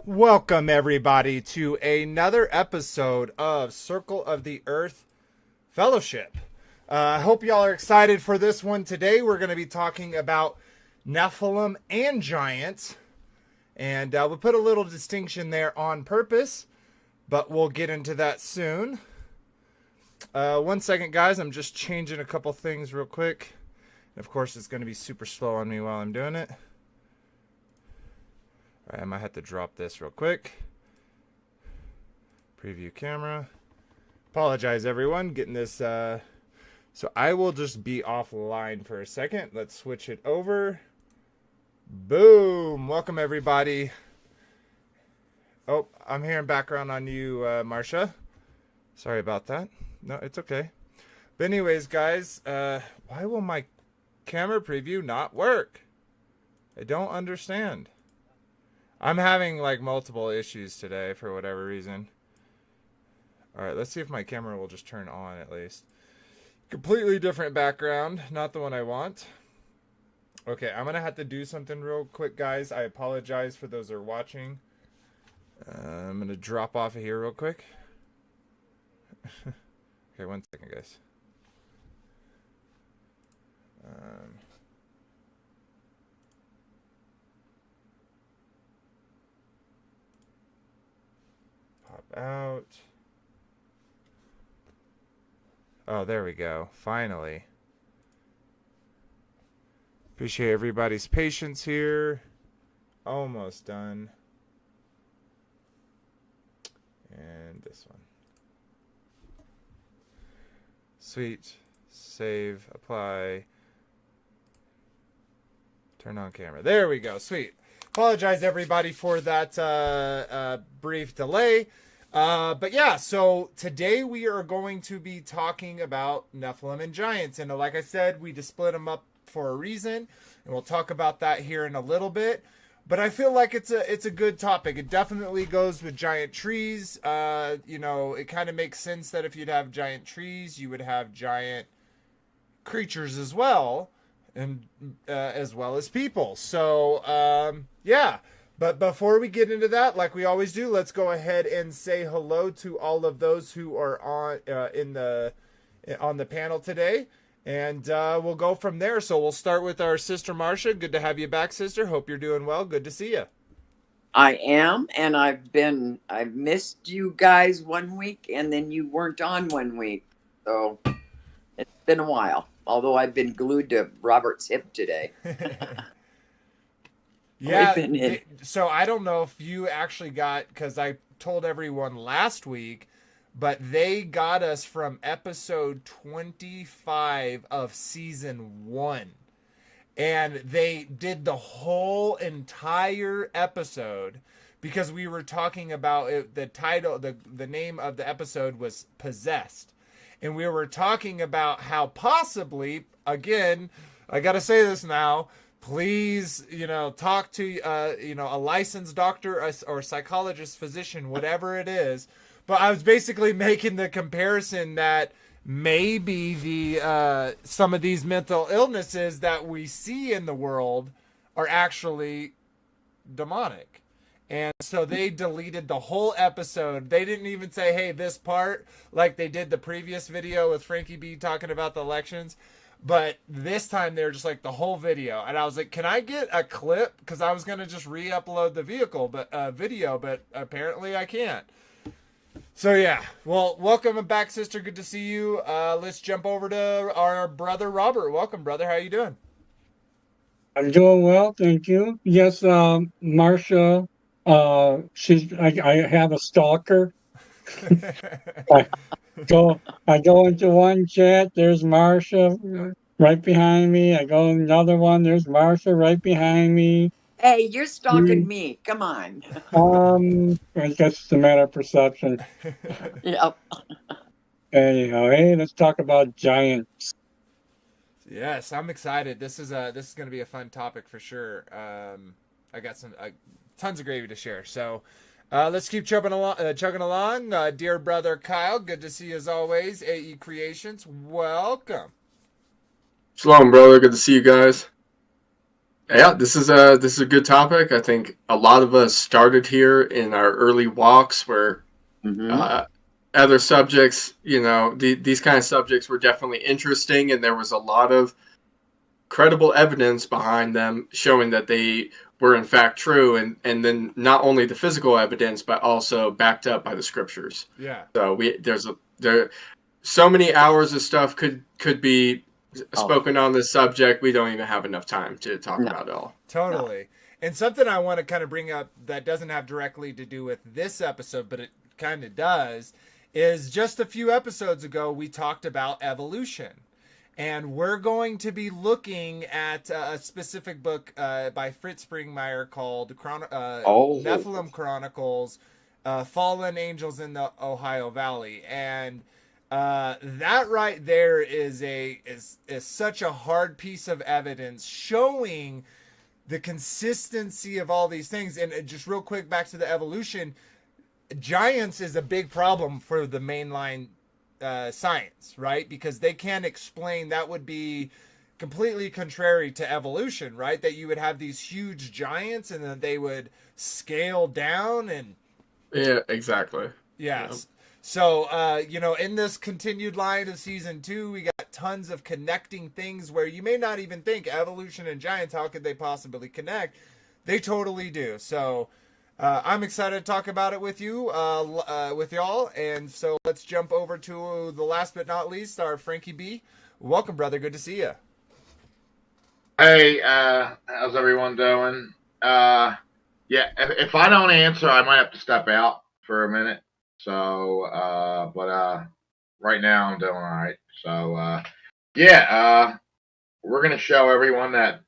Welcome, everybody, to another episode of Circle of the Earth Fellowship. I hope y'all are excited for this one. Today, we're going to be talking about Nephilim and Giants. And we'll put a little distinction there on purpose, but we'll get into that soon. 1 second, guys. I'm just changing a couple things real quick. And of course, it's going to be super slow on me while I'm doing it. All right, I might have to drop this real quick. Preview camera. Apologize, everyone. Getting this. So I will just be offline for a second. Let's switch it over. Boom. Welcome, everybody. Oh, I'm hearing background on you, Marcia. Sorry about that. No, it's okay. But anyways, guys, why will my camera preview not work? I don't understand. I'm having like multiple issues today for whatever reason. All right, let's see if my camera will just turn on at least. Completely different background, not the one I want. Okay, I'm gonna have to do something real quick, guys. I apologize for those that are watching. I'm gonna drop off of here real quick. Okay, 1 second, guys. Pop out. Oh, there we go. Finally. Appreciate everybody's patience here. Almost done. And this one. Sweet. Save. Apply. Turn on camera. There we go. Sweet. Apologize, everybody, for that brief delay. But yeah, so today we are going to be talking about Nephilim and Giants. And like I said, we just split them up for a reason. And we'll talk about that here in a little bit. But I feel like it's a good topic. It definitely goes with giant trees. It kind of makes sense that if you'd have giant trees, you would have giant creatures as well. And as well as people. So, yeah. But before we get into that, like we always do, let's go ahead and say hello to all of those who are on the panel today. And we'll go from there. So we'll start with our sister Marcia. Good to have you back, sister. Hope you're doing well. Good to see you. I am, and I've missed you guys 1 week, and then you weren't on 1 week. So it's been a while. Although I've been glued to Robert's hip today. Yeah. So I don't know if you actually got, because I told everyone last week, but they got us from episode 25 of season 1. And they did the whole entire episode because we were talking about it, the title, the name of the episode was Possessed. And we were talking about how possibly, again, I got to say this now, please, talk to, a licensed doctor or psychologist, physician, whatever it is. But I was basically making the comparison that maybe some of these mental illnesses that we see in the world are actually demonic. And so they deleted the whole episode. They didn't even say, hey, this part, like they did the previous video with Frankie B talking about the elections. But this time they were just like the whole video. And I was like, can I get a clip? Because I was going to just re-upload the video, but apparently I can't. So yeah, well, welcome back, sister. Good to see you. Let's jump over to our brother, Robert. Welcome, brother. How you doing? I'm doing well, thank you. Yes, Marcia, I have a stalker. I go into one chat, there's Marcia right behind me. I go in another one, there's Marcia right behind me. Hey, you're stalking me. Come on. I guess it's a matter of perception. Yep. Anyhow, hey, let's talk about giants. Yes, I'm excited. This is going to be a fun topic for sure. I got some tons of gravy to share. So let's keep chugging along. Dear brother Kyle, good to see you as always. AE Creations, welcome. Shalom, brother. Good to see you guys. Yeah, this is a good topic. I think a lot of us started here in our early walks where Mm-hmm. other subjects, these kind of subjects were definitely interesting, and there was a lot of credible evidence behind them showing that they were in fact true, and then not only the physical evidence but also backed up by the scriptures. Yeah. So there so many hours of stuff could be spoken on this subject. We don't even have enough time to talk No. about it all. Totally. And something I want to kind of bring up that doesn't have directly to do with this episode, but it kind of does, is just a few episodes ago, we talked about evolution. And we're going to be looking at a specific book by Fritz Springmeier called Nephilim Chronicles, Fallen Angels in the Ohio Valley. And that right there is such a hard piece of evidence showing the consistency of all these things. And just real quick, back to the evolution, giants is a big problem for the mainline science, right? Because they can't explain, that would be completely contrary to evolution, right? That you would have these huge giants and then they would scale down and Yeah, exactly. yes. So, in this continued line of season 2, we got tons of connecting things where you may not even think evolution and giants, how could they possibly connect? They totally do. So, I'm excited to talk about it with you, with y'all. And so let's jump over to the last but not least, our Frankie B. Welcome, brother. Good to see you. Hey, how's everyone doing? Yeah, if I don't answer, I might have to step out for a minute. So, but right now I'm doing all right. So, yeah, we're gonna show everyone that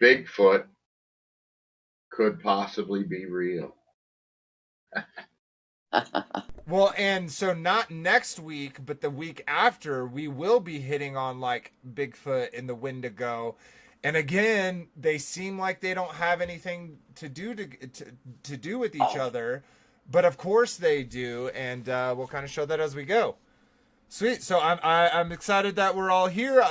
Bigfoot could possibly be real. Well, and so not next week, but the week after, we will be hitting on like Bigfoot and the Wendigo. And again, they seem like they don't have anything to do to do with each other, but of course they do, and we'll kind of show that as we go. Sweet. So I'm excited that we're all here.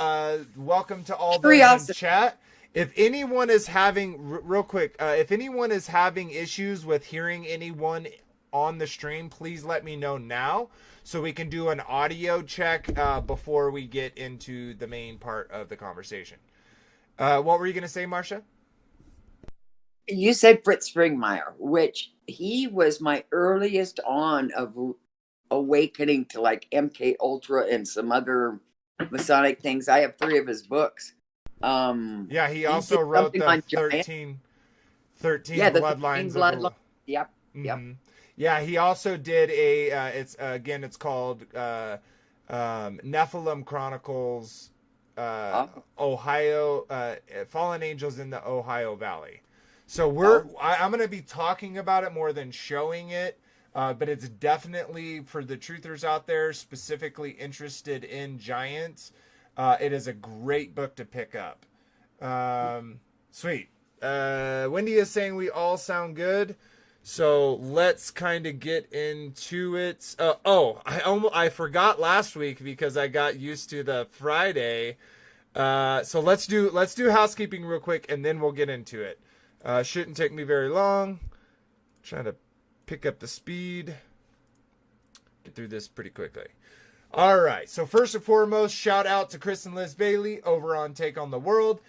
Welcome to all those in chat. If anyone is having real quick, if anyone is having issues with hearing anyone on the stream, please let me know now so we can do an audio check before we get into the main part of the conversation. What were you going to say, Marcia? You said Fritz Springmeier, which he was my earliest on of awakening to like MK Ultra and some other Masonic things. I have 3 of his books. Yeah, he also wrote the 13 Bloodlines. Yep. Mm-hmm. Yep. Yeah, he also did it's called Nephilim Chronicles, Ohio, Fallen Angels in the Ohio Valley. So I'm going to be talking about it more than showing it, but it's definitely for the truthers out there specifically interested in giants. It is a great book to pick up. Sweet. Wendy is saying we all sound good. So let's kind of get into it. I forgot last week because I got used to the Friday. So let's do housekeeping real quick and then we'll get into it. Shouldn't take me very long. Trying to pick up the speed. Get through this pretty quickly. All right. So first and foremost, shout out to Chris and Liz Bailey over on Take on the World.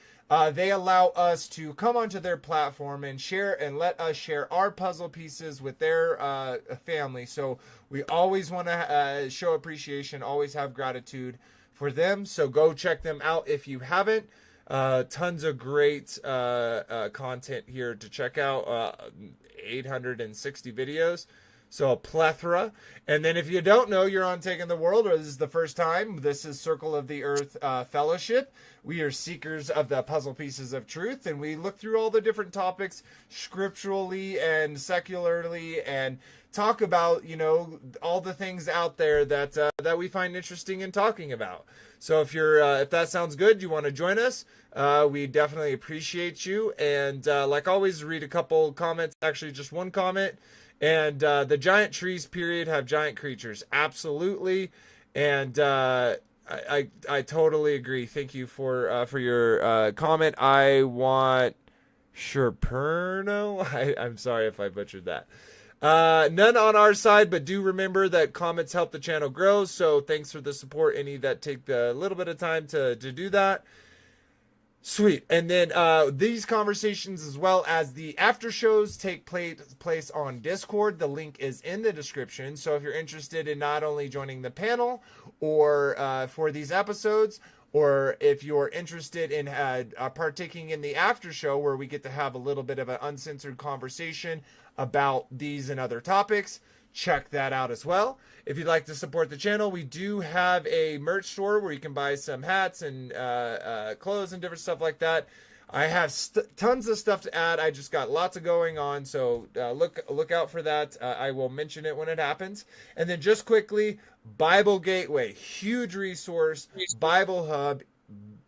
They allow us to come onto their platform and share and let us share our puzzle pieces with their family. So we always want to show appreciation, always have gratitude for them. So go check them out if you haven't. Tons of great content here to check out. 860 videos. So a plethora. And then if you don't know, you're on Taking the World, or this is the first time, this is Circle of the Earth Fellowship. We are seekers of the puzzle pieces of truth, and we look through all the different topics scripturally and secularly and talk about, all the things out there that we find interesting in talking about. So if that sounds good, you want to join us, we definitely appreciate you. And like always, read a couple comments, actually just one comment. And the giant trees, period, have giant creatures. Absolutely. And I totally agree. Thank you for your comment. I want Sherperno? I'm sorry if I butchered that. None on our side, but do remember that comments help the channel grow. So thanks for the support. Any that take a little bit of time to do that. Sweet. And then these conversations as well as the after shows take place on Discord. The link is in the description. So if you're interested in not only joining the panel or for these episodes, or if you're interested in partaking in the after show where we get to have a little bit of an uncensored conversation about these and other topics, check that out as well. If you'd like to support the channel, we do have a merch store where you can buy some hats and clothes and different stuff like that. I have tons of stuff to add. I just got lots of going on, so look out for that. I will mention it when it happens. And then just quickly, Bible Gateway, huge resource. Bible Hub,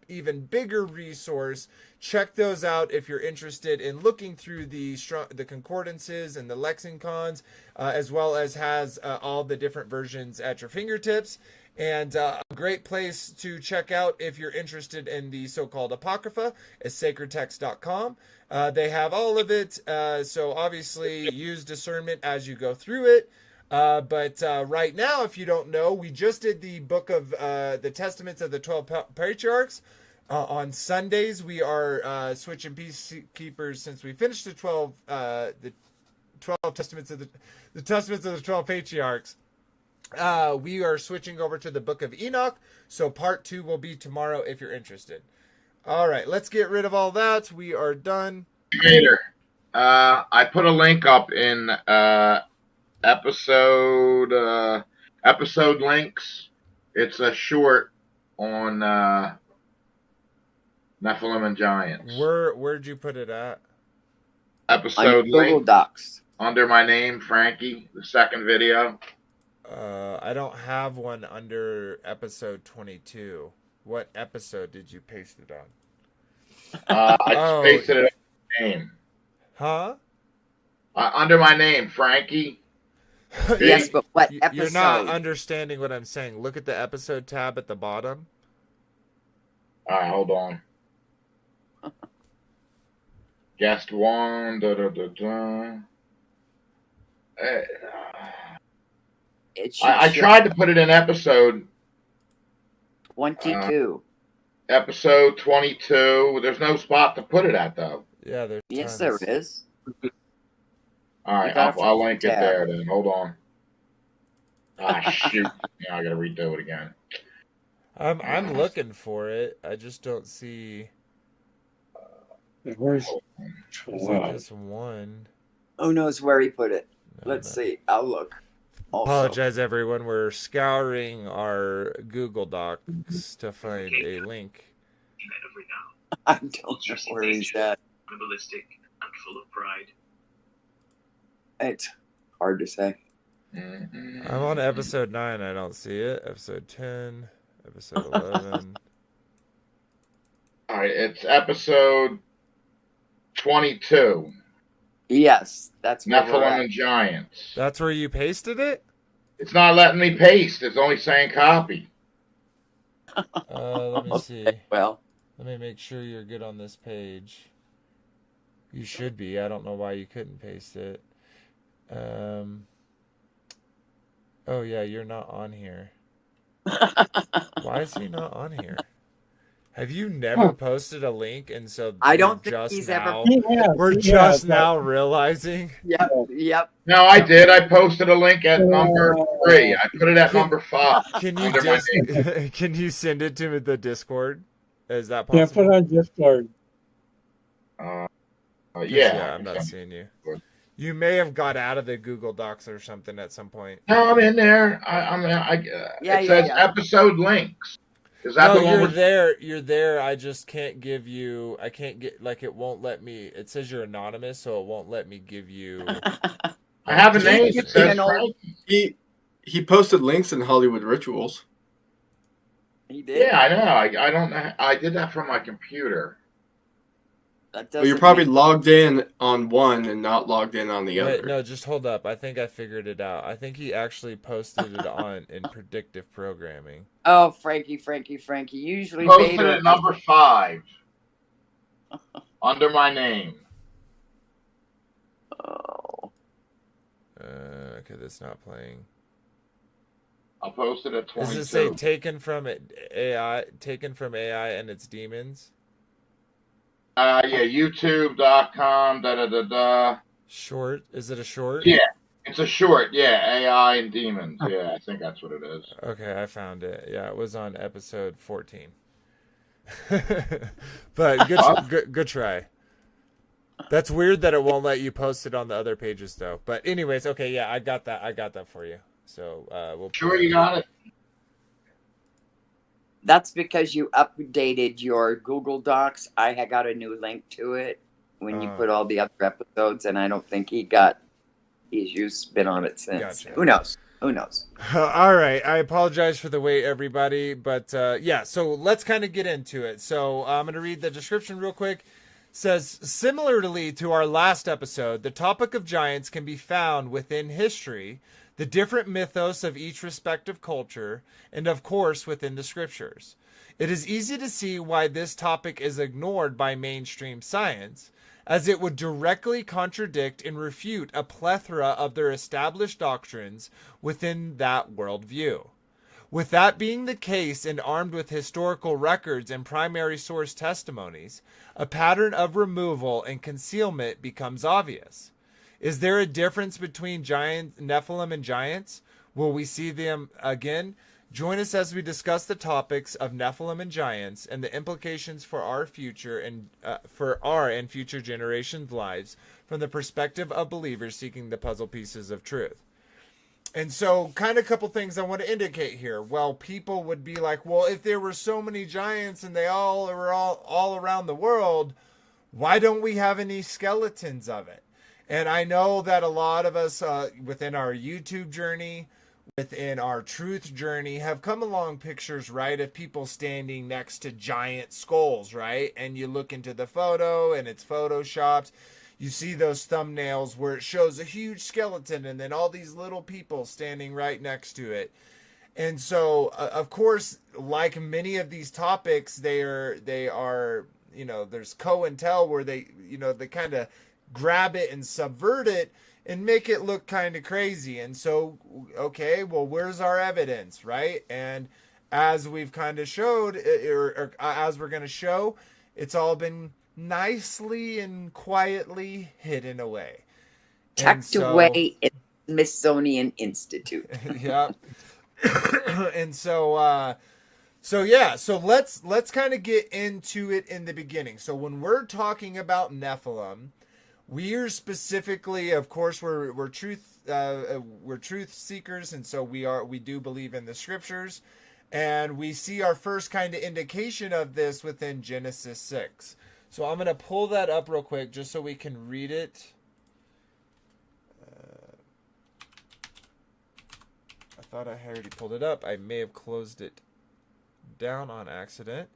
even bigger resource. Check those out if you're interested in looking through the concordances and the lexicons, as well as has all the different versions at your fingertips. And a great place to check out if you're interested in the so-called Apocrypha is sacredtext.com. They have all of it, so obviously use discernment as you go through it. But right now, if you don't know, we just did the book of the Testaments of the 12 Patriarchs. On Sundays, we are switching peacekeepers since we finished the 12 Testaments of the Testaments of the 12 Patriarchs. We are switching over to the book of Enoch, so part 2 will be tomorrow if you're interested. All right, let's get rid of all that. We are done. Later. I put a link up in episode links. It's a short on Nephilim and Giants. Where'd you put it at? on Episode Google link Docs. under my name, Frankie. The second video. I don't have one under episode 22. What episode did you paste it on? I just pasted it under my name. Huh? Under my name, Frankie. Yes, but what episode? You're not understanding what I'm saying. Look at the episode tab at the bottom. All right, hold on. Guest 1. I tried to put it in episode 22. Episode 22. There's no spot to put it at, though. Yeah, there's Yes, tons. there is. All right, I'll link it there then. Hold on. Ah, shoot. Now I gotta redo it again. I'm looking for it. I just don't see. Where's This one. Who knows where he put it? No, Let's no. see. I'll look. Also. Apologize, everyone. We're scouring our Google Docs to find a link. I don't know where he's at. Animalistic and full of pride. It's hard to say. Mm-hmm. I'm on episode 9. I don't see it. Episode 10. Episode 11. All right, it's episode 22. Yes, that's where we're Nephilim at. and Giants. That's where you pasted it? It's not letting me paste. It's only saying copy. Let me see. Well, Let me make sure you're good on this page. You should be. I don't know why you couldn't paste it. Oh, yeah, you're not on here. Why is he not on here? Have you never posted a link and so I don't think just he's now, ever. we're just now realizing? Yep. No, I did. I posted a link at number 3. I put it at number 5. Can you Under my just can you send it to me the Discord? Is that Yeah, possible? put on Discord. Yeah. I'm not seeing you. You may have got out of the Google Docs or something at some point. No, I'm in there. It says episode links. Is that No, the one? you're With... there. You're there. I just can't give you. I can't get like it won't let me. It says you're anonymous, so it won't let me give you. I have a name. It says You know- Frankie. He posted links in Hollywood Rituals. He did. Yeah, I know. I don't know. I did that from my computer. That But you're doesn't probably mean- logged in on one and not logged in on the Wait, other. no, just hold up. I think I figured it out. I think he actually posted it on in predictive programming. Oh, Frankie. Usually Posted Vader. at number 5 under my name. Okay, that's not playing. I'll post it at 22. Does it say taken from AI and its demons? Yeah, youtube.com, da-da-da-da. Short? Is it a short? Yeah, it's a short. Yeah, AI and demons. Yeah, I think that's what it is. Okay, I found it. Yeah, it was on episode 14. But good try. That's weird that it won't let you post it on the other pages though. But anyways, okay, yeah, I got that for you. So we'll Sure, you got it. That's because you updated your Google Docs. I had got a new link to it when you put all the other episodes, and I don't think he's been on it since. Gotcha. Who knows? All right. I apologize for the wait, everybody. But yeah, so let's kind of get into it. So I'm going to read the description real quick. It says, similarly to our last episode, the topic of giants can be found within history, the different mythos of each respective culture, and of course within the scriptures. It is easy to see why this topic is ignored by mainstream science, as it would directly contradict and refute a plethora of their established doctrines within that worldview. With that being the case, and armed with historical records and primary source testimonies, a pattern of removal and concealment becomes obvious. Is there a difference between Nephilim and Giants? Will we see them again? Join us as we discuss the topics of Nephilim and Giants and the implications for our future and future generations' lives from the perspective of believers seeking the puzzle pieces of truth. And so, kind of a couple things I want to indicate here. Well, people would be like, well, if there were so many giants and they all were all around the world, why don't we have any skeletons of it? And I know that a lot of us within our YouTube journey, within our truth journey, have come along pictures, right, of people standing next to giant skulls, right? And you look into the photo and it's photoshopped. You see those thumbnails where it shows a huge skeleton and then all these little people standing right next to it. And so, of course, like many of these topics, they are, you know, there's COINTEL where they kind of grab it and subvert it and make it look kind of crazy. And so, okay, well, where's our evidence, right? And as we've kind of showed, or as we're going to show, it's all been nicely and quietly hidden away. Tucked away in the Smithsonian Institute. Yeah. And so let's kind of get into it in the beginning. So when we're talking about Nephilim, we are specifically, of course, we're truth seekers, and so we do believe in the scriptures, and we see our first kind of indication of this within Genesis 6. So I'm going to pull that up real quick just so we can read it. I thought I had already pulled it up. I may have closed it down on accident.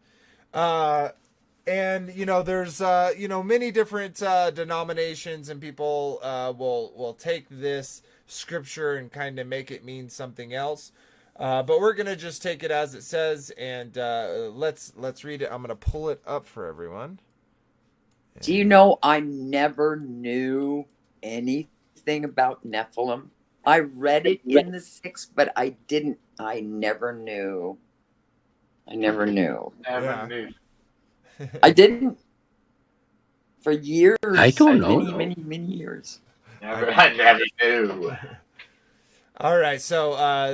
And, you know, there's, many different denominations, and people will take this scripture and kind of make it mean something else. But we're going to just take it as it says, and let's read it. I'm going to pull it up for everyone. Do you know I never knew anything about Nephilim? I read it in the 6th, but I never knew. Never knew. I didn't. For years. I don't know. Many years. I never knew. All right, so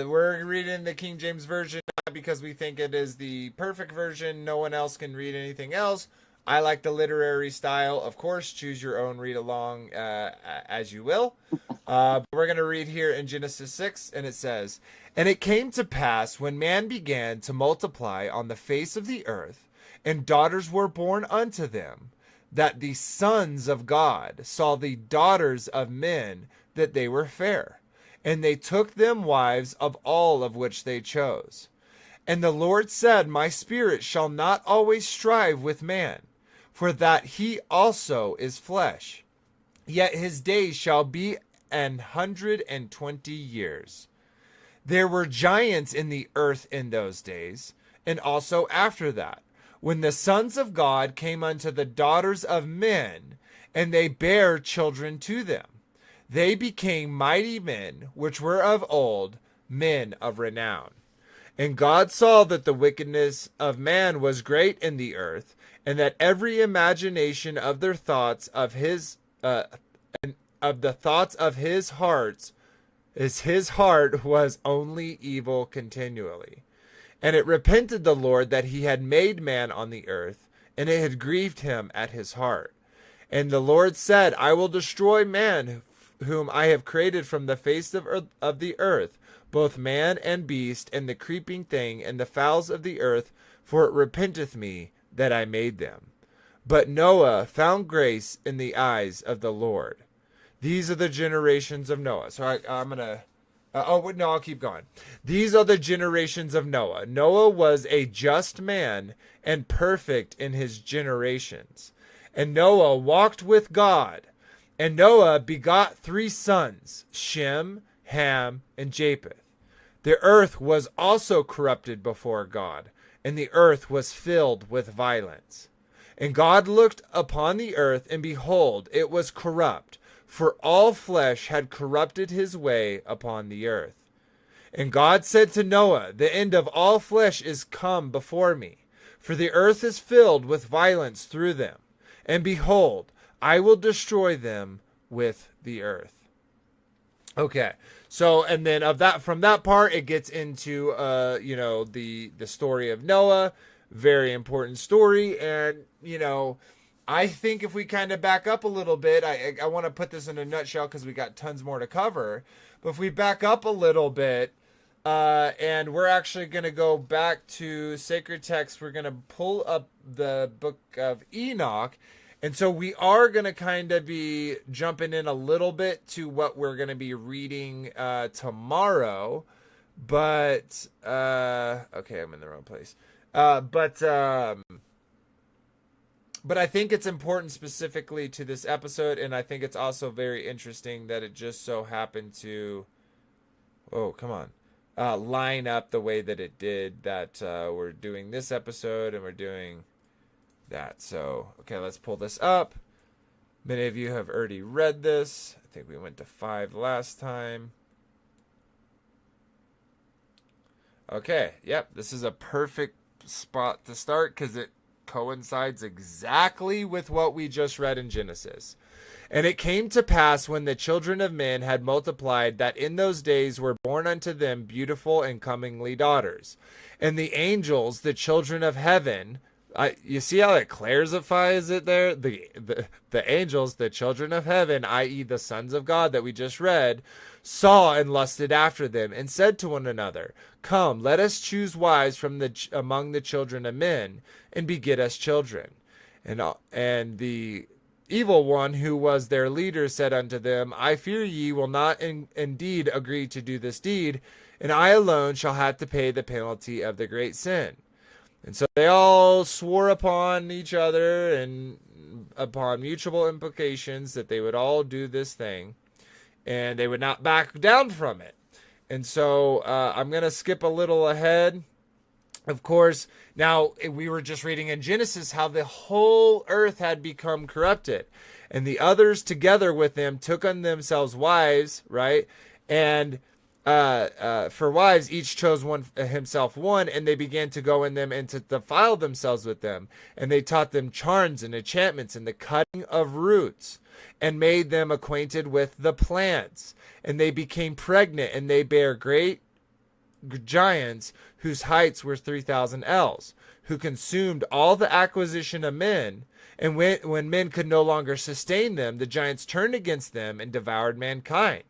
we're reading the King James Version because we think it is the perfect version. No one else can read anything else. I like the literary style. Of course, choose your own read along as you will. But we're going to read here in Genesis 6, and it says, "And it came to pass when man began to multiply on the face of the earth, and daughters were born unto them, that the sons of God saw the daughters of men, that they were fair. And they took them wives of all of which they chose. And the Lord said, My spirit shall not always strive with man, for that he also is flesh. Yet his days shall be 120 years. There were giants in the earth in those days, and also after that, when the sons of God came unto the daughters of men, and they bare children to them. They became mighty men, which were of old, men of renown. And God saw that the wickedness of man was great in the earth, and that every imagination of their thoughts of his of the thoughts of his heart was only evil continually. And it repented the Lord that he had made man on the earth, and it had grieved him at his heart. And the Lord said, I will destroy man whom I have created from the face of the earth, both man and beast, and the creeping thing, and the fowls of the earth, for it repenteth me that I made them. But Noah found grace in the eyes of the Lord. These are the generations of Noah. So I'm going to... I'll keep going. These are the generations of Noah. Noah was a just man and perfect in his generations. And Noah walked with God. And Noah begot 3 sons, Shem, Ham, and Japheth. The earth was also corrupted before God, and the earth was filled with violence. And God looked upon the earth, and behold, it was corrupt, for all flesh had corrupted his way upon the earth. And God said to Noah, the end of all flesh is come before me, for the earth is filled with violence through them. And behold, I will destroy them with the earth. Okay, so and then from that part it gets into the story of Noah, very important story, and I think if we kind of back up a little bit, I want to put this in a nutshell because we got tons more to cover. But if we back up a little bit, and we're actually going to go back to sacred text, we're going to pull up the book of Enoch. And so we are going to kind of be jumping in a little bit to what we're going to be reading tomorrow. But, okay, I'm in the wrong place. But I think it's important specifically to this episode, and I think it's also very interesting that it just so happened to, line up the way that it did, that we're doing this episode and we're doing that. So, okay, let's pull this up. Many of you have already read this. I think we went to 5 last time. Okay, yep, this is a perfect spot to start because it coincides exactly with what we just read in Genesis. And it came to pass when the children of men had multiplied that in those days were born unto them beautiful and comely daughters. And the angels, the children of heaven, you see how it clarifies it there? The angels, the children of heaven, i.e. the sons of God that we just read, saw and lusted after them, and said to one another, Come, let us choose wives from among the children of men, and beget us children. And the evil one, who was their leader, said unto them, I fear ye will not indeed agree to do this deed, and I alone shall have to pay the penalty of the great sin. And so they all swore upon each other and upon mutual implications that they would all do this thing, and they would not back down from it. And so I'm going to skip a little ahead. Of course, now we were just reading in Genesis how the whole earth had become corrupted. And the others together with them took on themselves wives, right? And for wives, each chose himself one, and they began to go in them and to defile themselves with them. And they taught them charms and enchantments and the cutting of roots, and made them acquainted with the plants. And they became pregnant, and they bare great giants whose heights were 3,000 ells, who consumed all the acquisition of men. And when men could no longer sustain them, the giants turned against them and devoured mankind.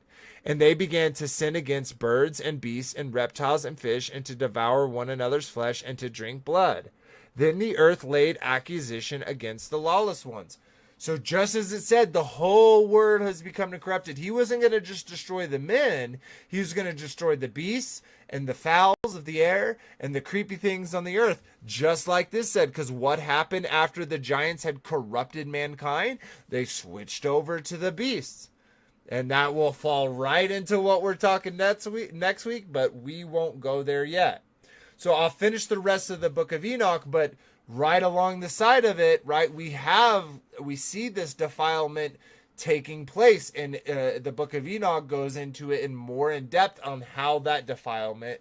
And they began to sin against birds and beasts and reptiles and fish, and to devour one another's flesh and to drink blood. Then the earth laid accusation against the lawless ones. So just as it said, the whole world has become corrupted. He wasn't going to just destroy the men. He was going to destroy the beasts and the fowls of the air and the creepy things on the earth. Just like this said, because what happened after the giants had corrupted mankind? They switched over to the beasts. And that will fall right into what we're talking next week, but we won't go there yet. So I'll finish the rest of the book of Enoch, but right along the side of it, right, we see this defilement taking place. And the book of Enoch goes into it in depth on how that defilement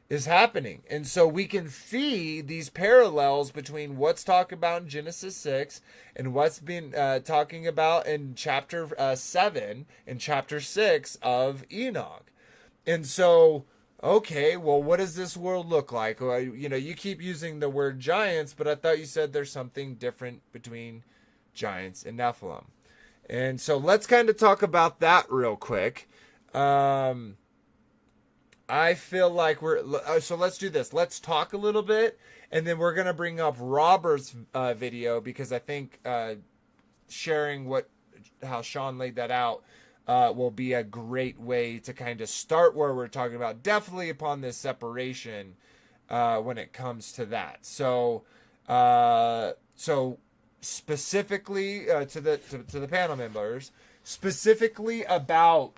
is happening. And so we can see these parallels between what's talked about in Genesis 6 and what's been talking about in chapter 7 and chapter 6 of Enoch. And so, okay, well, what does this world look like? Well, you keep using the word giants, but I thought you said there's something different between giants and Nephilim. And so let's kind of talk about that real quick. I feel like so let's do this. Let's talk a little bit, and then we're going to bring up Robert's video, because I think sharing how Sean laid that out will be a great way to kind of start where we're talking about, definitely upon this separation when it comes to that. So specifically to the panel members, specifically about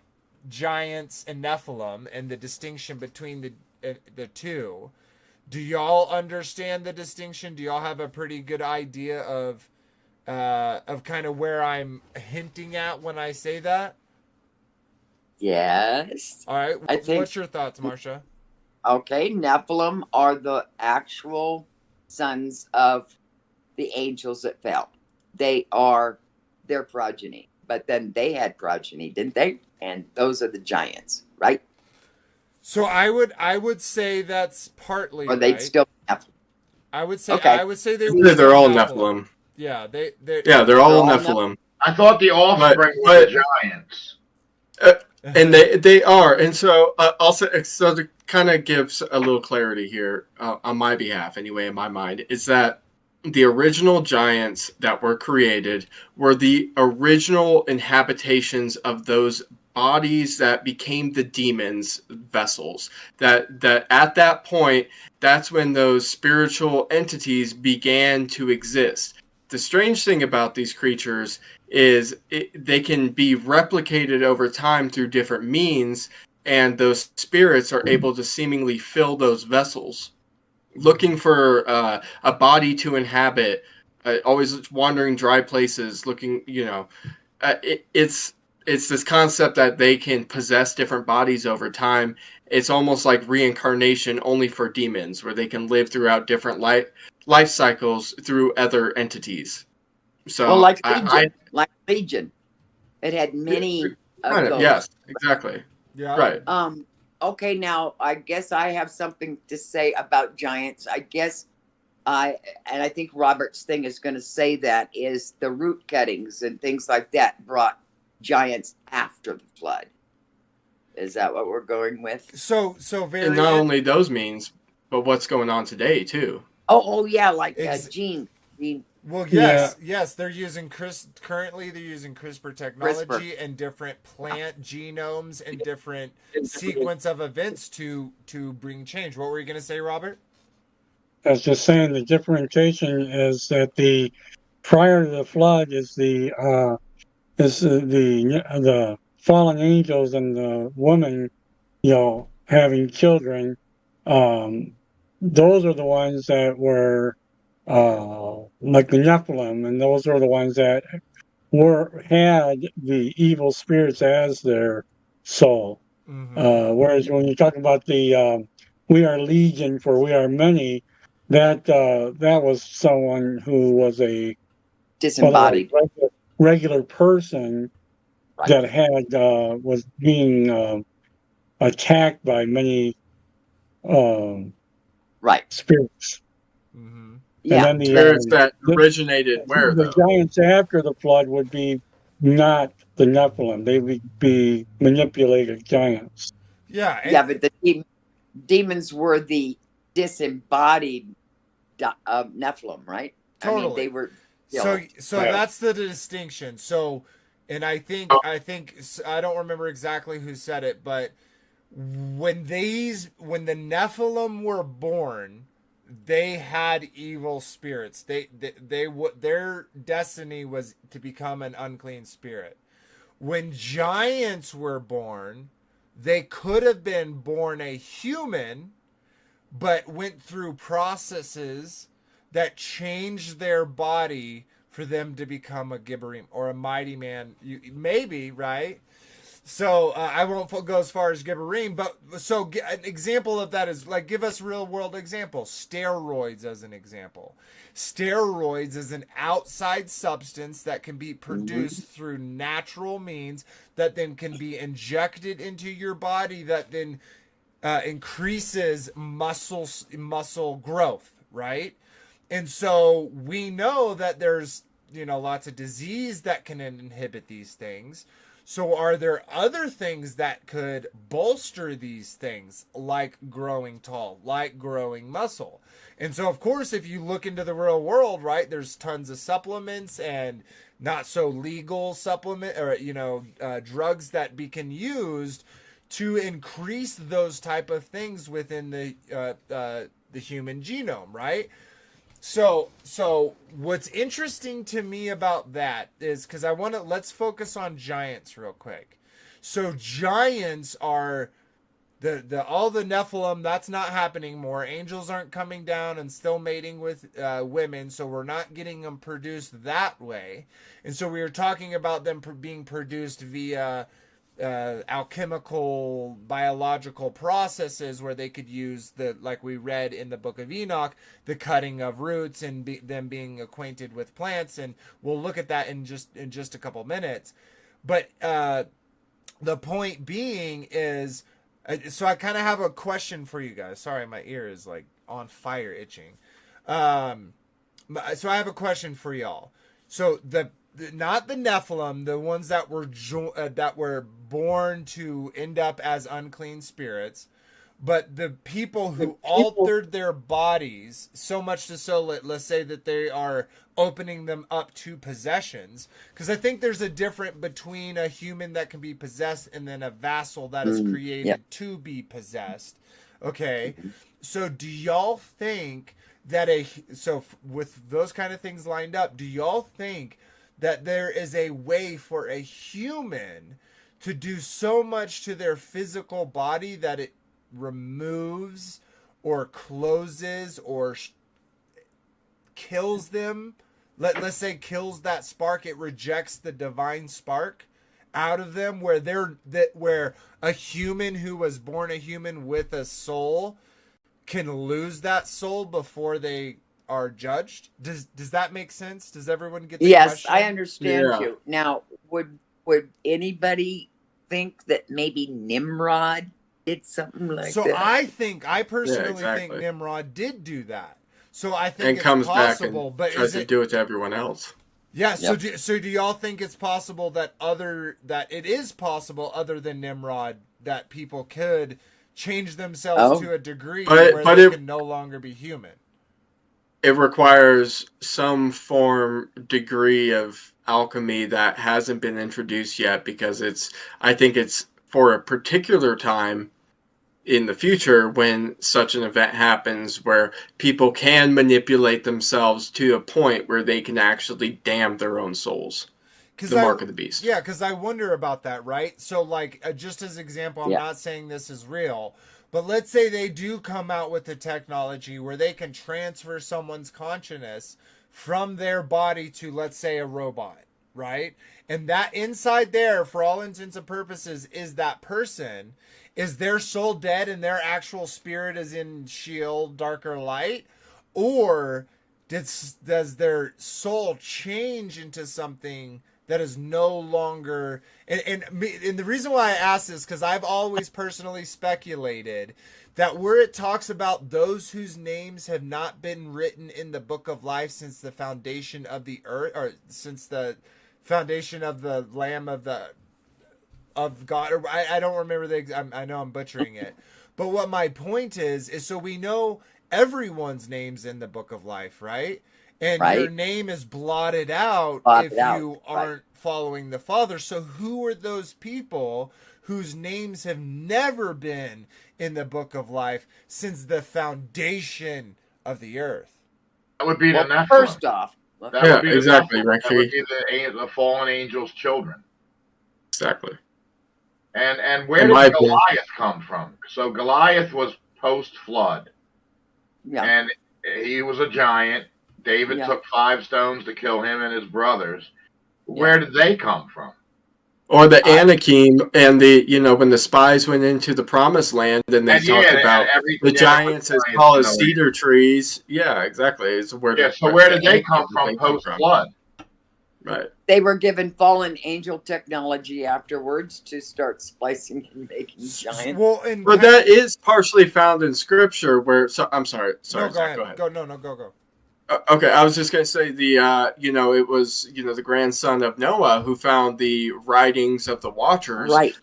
giants and Nephilim and the distinction between the two. Do y'all understand the distinction? Do y'all have a pretty good idea of kind of where I'm hinting at when I say that? Yes. All right. What's your thoughts, Marcia? Okay, Nephilim are the actual sons of the angels that fell. They are their progeny. But then they had progeny, didn't they? And those are the giants, right? So I would say that's partly Or they'd right. still Nephilim. I would say they they're all Nephilim. Yeah, they're all Nephilim. I thought the offspring were the giants. And they are. And so also, so to kind of give a little clarity here on my behalf, anyway, in my mind, is that the original giants that were created were the original inhabitations of those bodies that became the demons' vessels. That at that point, that's when those spiritual entities began to exist. The strange thing about these creatures is they can be replicated over time through different means, and those spirits are able to seemingly fill those vessels, looking for a body to inhabit, always wandering dry places, looking, it's this concept that they can possess different bodies over time. It's almost like reincarnation, only for demons, where they can live throughout different life cycles through other entities. So, well, like Legion, it had many of those. Yes, exactly. Yeah. Right. Okay, now I guess I have something to say about giants. I guess and I think Robert's thing is going to say that is the root cuttings and things like that brought giants after the flood. Is that what we're going with? So very. And not only those means, but what's going on today too. Oh yeah, like gene. Well, yes, they're using currently they're using CRISPR technology and different plant genomes and different sequence of events to bring change. What were you going to say, Robert? I was just saying the differentiation is that the prior to the flood is the fallen angels and the woman, having children. Those are the ones that were like the Nephilim, and those are the ones that had the evil spirits as their soul. Mm-hmm. Whereas when you talk about the we are legion, for we are many, that was someone who was a Disembodied regular person, right, that had was being attacked by many right spirits. Mm-hmm. Yeah, and then spirits that originated where the though? giants after the flood would be not the Nephilim; they would be manipulated giants. Yeah, but the demons were the disembodied Nephilim, right? Totally. I mean, they were. So that's the distinction. So, and I think I don't remember exactly who said it, but when the Nephilim were born, they had evil spirits. Their destiny was to become an unclean spirit. When giants were born, they could have been born a human, but went through processes that changed their body for them to become a Gibberim or a mighty man. Maybe, right? So I won't go as far as Gibberim, but so an example of that is like, give us real world examples. Steroids as an example. Steroids is an outside substance that can be produced through natural means that then can be injected into your body that then increases muscle growth, right? And so we know that there's, lots of disease that can inhibit these things. So are there other things that could bolster these things, like growing tall, like growing muscle? And so, of course, if you look into the real world, right, there's tons of supplements and not so legal supplement or, drugs that can used to increase those type of things within the human genome, right? So what's interesting to me about that is, because let's focus on giants real quick. So giants are all the Nephilim. That's not happening more. Angels aren't coming down and still mating with women, so we're not getting them produced that way. And so we were talking about them being produced via alchemical biological processes where they could use like we read in the book of Enoch, the cutting of roots and them being acquainted with plants, and we'll look at that in just a couple minutes. But the point being is, so I kind of have a question for you guys. Sorry, my ear is like on fire itching. So I have a question for y'all. So not the Nephilim, the ones that were born to end up as unclean spirits, but the people who altered their bodies so much let's say that they are opening them up to possessions, because I think there's a difference between a human that can be possessed and then a vassal that is created to be possessed. Okay, so do y'all think that with those kind of things lined up, do y'all think that there is a way for a human to do so much to their physical body that it removes or closes or kills them? Let's say kills that spark. It rejects the divine spark out of them, where a human who was born a human with a soul can lose that soul before they are judged. Does that make sense? Does everyone get the question? I understand you. Now, would anybody think that maybe Nimrod did something like that? So I personally think Nimrod did do that. So I think and it's comes possible, back and but tries to do it to everyone else. Yeah. So do y'all think it's possible that it is possible other than Nimrod that people could change themselves to a degree where they can no longer be human? It requires some degree of alchemy that hasn't been introduced yet, because I think it's for a particular time in the future when such an event happens, where people can manipulate themselves to a point where they can actually damn their own souls. The mark of the beast. Yeah, because I wonder about that, right? So, like, just as example, I'm not saying this is real, but let's say they do come out with the technology where they can transfer someone's consciousness from their body to, let's say, a robot, right? And that inside there, for all intents and purposes, is that person. Is their soul dead and their actual spirit is in Sheol, darker light? Or does their soul change into something that is no longer... And the reason why I ask this, because I've always personally speculated that where it talks about those whose names have not been written in the book of life since the foundation of the earth, or since the foundation of the Lamb of God, or I don't remember I know I'm butchering it, but what my point is so we know everyone's name's in the book of life, right? And your name is blotted out if you aren't following the Father. So who are those people whose names have never been in the book of life since the foundation of the earth? That would be the Nephilim. First off, exactly. That would be the fallen angels' children. Exactly. And where did Goliath come from? So Goliath was post-flood. Yeah. And he was a giant. David Yeah. took 5 stones to kill him and his brothers. Where did they come from? Or the Anakim and when the spies went into the promised land and they talked about the giants as tall as cedar trees. Yeah, exactly. It's where where did they come from post-flood? Right. They were given fallen angel technology afterwards to start splicing and making giants. But that is partially found in Scripture where... I'm sorry. No, Zach, go ahead. Go. Okay, I was just going to say it was the grandson of Noah who found the writings of the Watchers, right?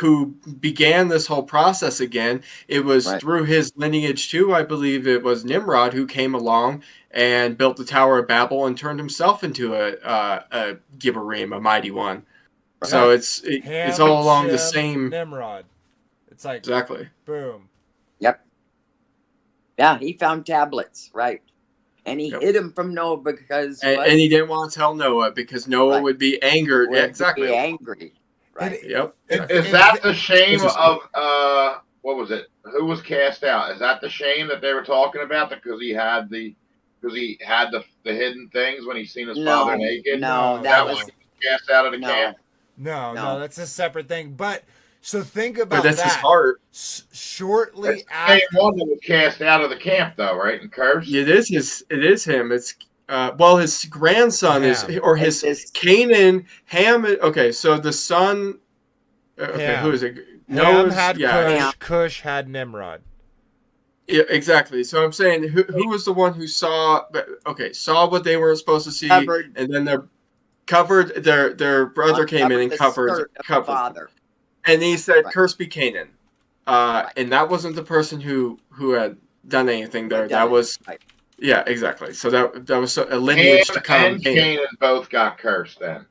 Who began this whole process again. It was through his lineage too, I believe it was Nimrod who came along and built the Tower of Babel and turned himself into a Gibberim, a mighty one. Right. So it's all along the same Nimrod. It's like exactly. Boom. Yep. Yeah, he found tablets, right? And he hid him from Noah because... And he didn't want to tell Noah because Noah would be angered. Would exactly. Be angry. Right. Yep. Is that the shame of... what was it? Who was cast out? Is that the shame that they were talking about? Because he had the hidden things when he seen his father naked? No, that was cast out of the camp? No, that's a separate thing. But... So think about that's that. His heart. Shortly after, the same one that was cast out of the camp, though, right? And cursed. It is him. It's his grandson his Canaan. Ham. Okay, so the son. Okay, who is it? Ham had Cush. Cush had Nimrod. Yeah, exactly. So I'm saying, who was the one who saw what they were supposed to see, and then they're covered. Their brother came in and covered. Father. And he said, "Curse be Canaan," and that wasn't the person who had done anything there. That was, yeah, exactly. So that was a lineage to come. And Canaan both got cursed then.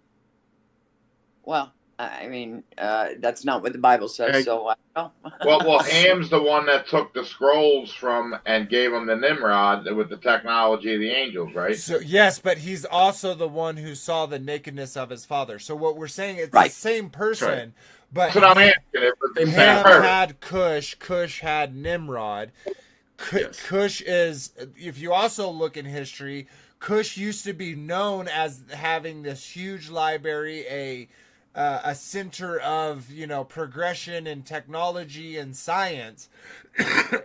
Well, I mean, that's not what the Bible says. So I don't know. well, Ham's the one that took the scrolls from and gave them to Nimrod with the technology of the angels, right? So yes, but he's also the one who saw the nakedness of his father. So what we're saying is the same person. Right. But that's what I'm asking. Ham had Cush. Cush had Nimrod. Cush is, if you also look in history, Cush used to be known as having this huge library, a center of progression in technology and science.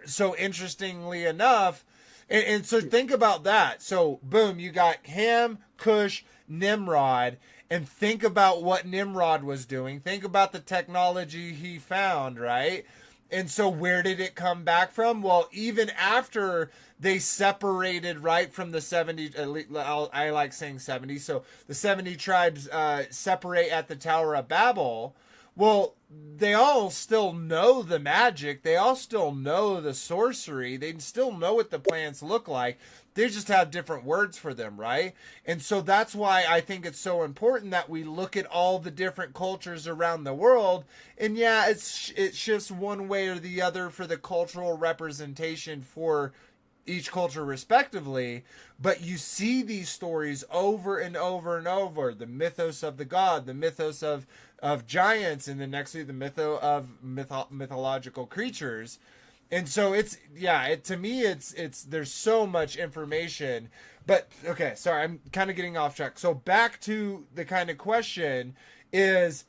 So interestingly enough, and so think about that. So boom, you got Ham, Cush, Nimrod. And think about what Nimrod was doing. Think about the technology he found, right? And so where did it come back from? Well, even after they separated, right, from the 70, I like saying 70, so the 70 tribes separate at the Tower of Babel. Well, they all still know the magic. They all still know the sorcery. They still know what the plants look like. They just have different words for them, right? And so that's why I think it's so important that we look at all the different cultures around the world. And yeah, it shifts one way or the other for the cultural representation for each culture respectively. But you see these stories over and over and over. The mythos of the god, the mythos of giants, and then next to the mythos of mythological creatures. And so to me it's there's so much information. But okay, sorry, I'm kind of getting off track. So back to the kind of question is,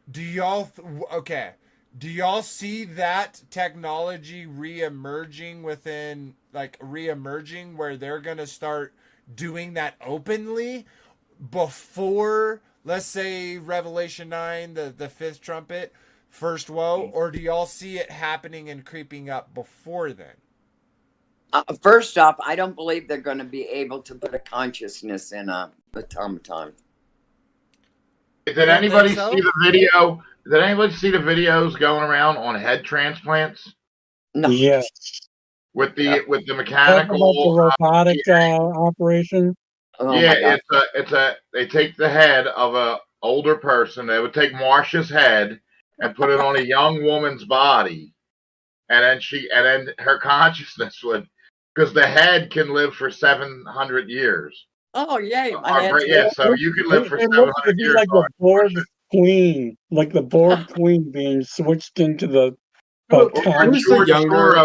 do y'all see that technology reemerging where they're going to start doing that openly before, let's say, Revelation 9, the fifth trumpet, first woe, or do y'all see it happening and creeping up before then? First off, I don't believe they're going to be able to put a consciousness in a automaton. Did anybody see the video? Did anybody see the videos going around on head transplants? No. Yes. With the mechanical the robotic operation. Oh, yeah, they take the head of a older person. They would take Marsha's head and put it on a young woman's body, and then her consciousness would, because the head can live for 700 years. Oh yay! So you could live for 700 years. Like the Borg queen, queen being switched into the. Who's the younger?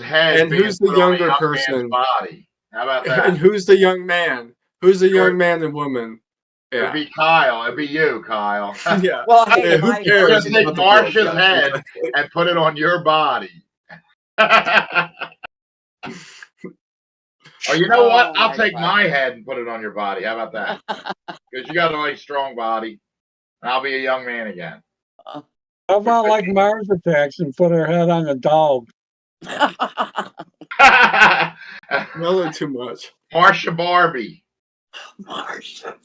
Head and who's the younger person? Body. How about And that? who's the young man? Who's the young man and woman? It'd Yeah. be Kyle. It'd be you, Kyle. Yeah. Well, hey, Yeah, who my We're cares? gonna take about the girl Marsha's stuff? head and put it on your body. Or you know what? Oh, I'll my take God. my head and put it on your body. How about that? Because you got a nice strong body, and I'll be a young man again. How about like Mars attacks and put her head on a dog? No, too much. Marsha Barbie. Marsha.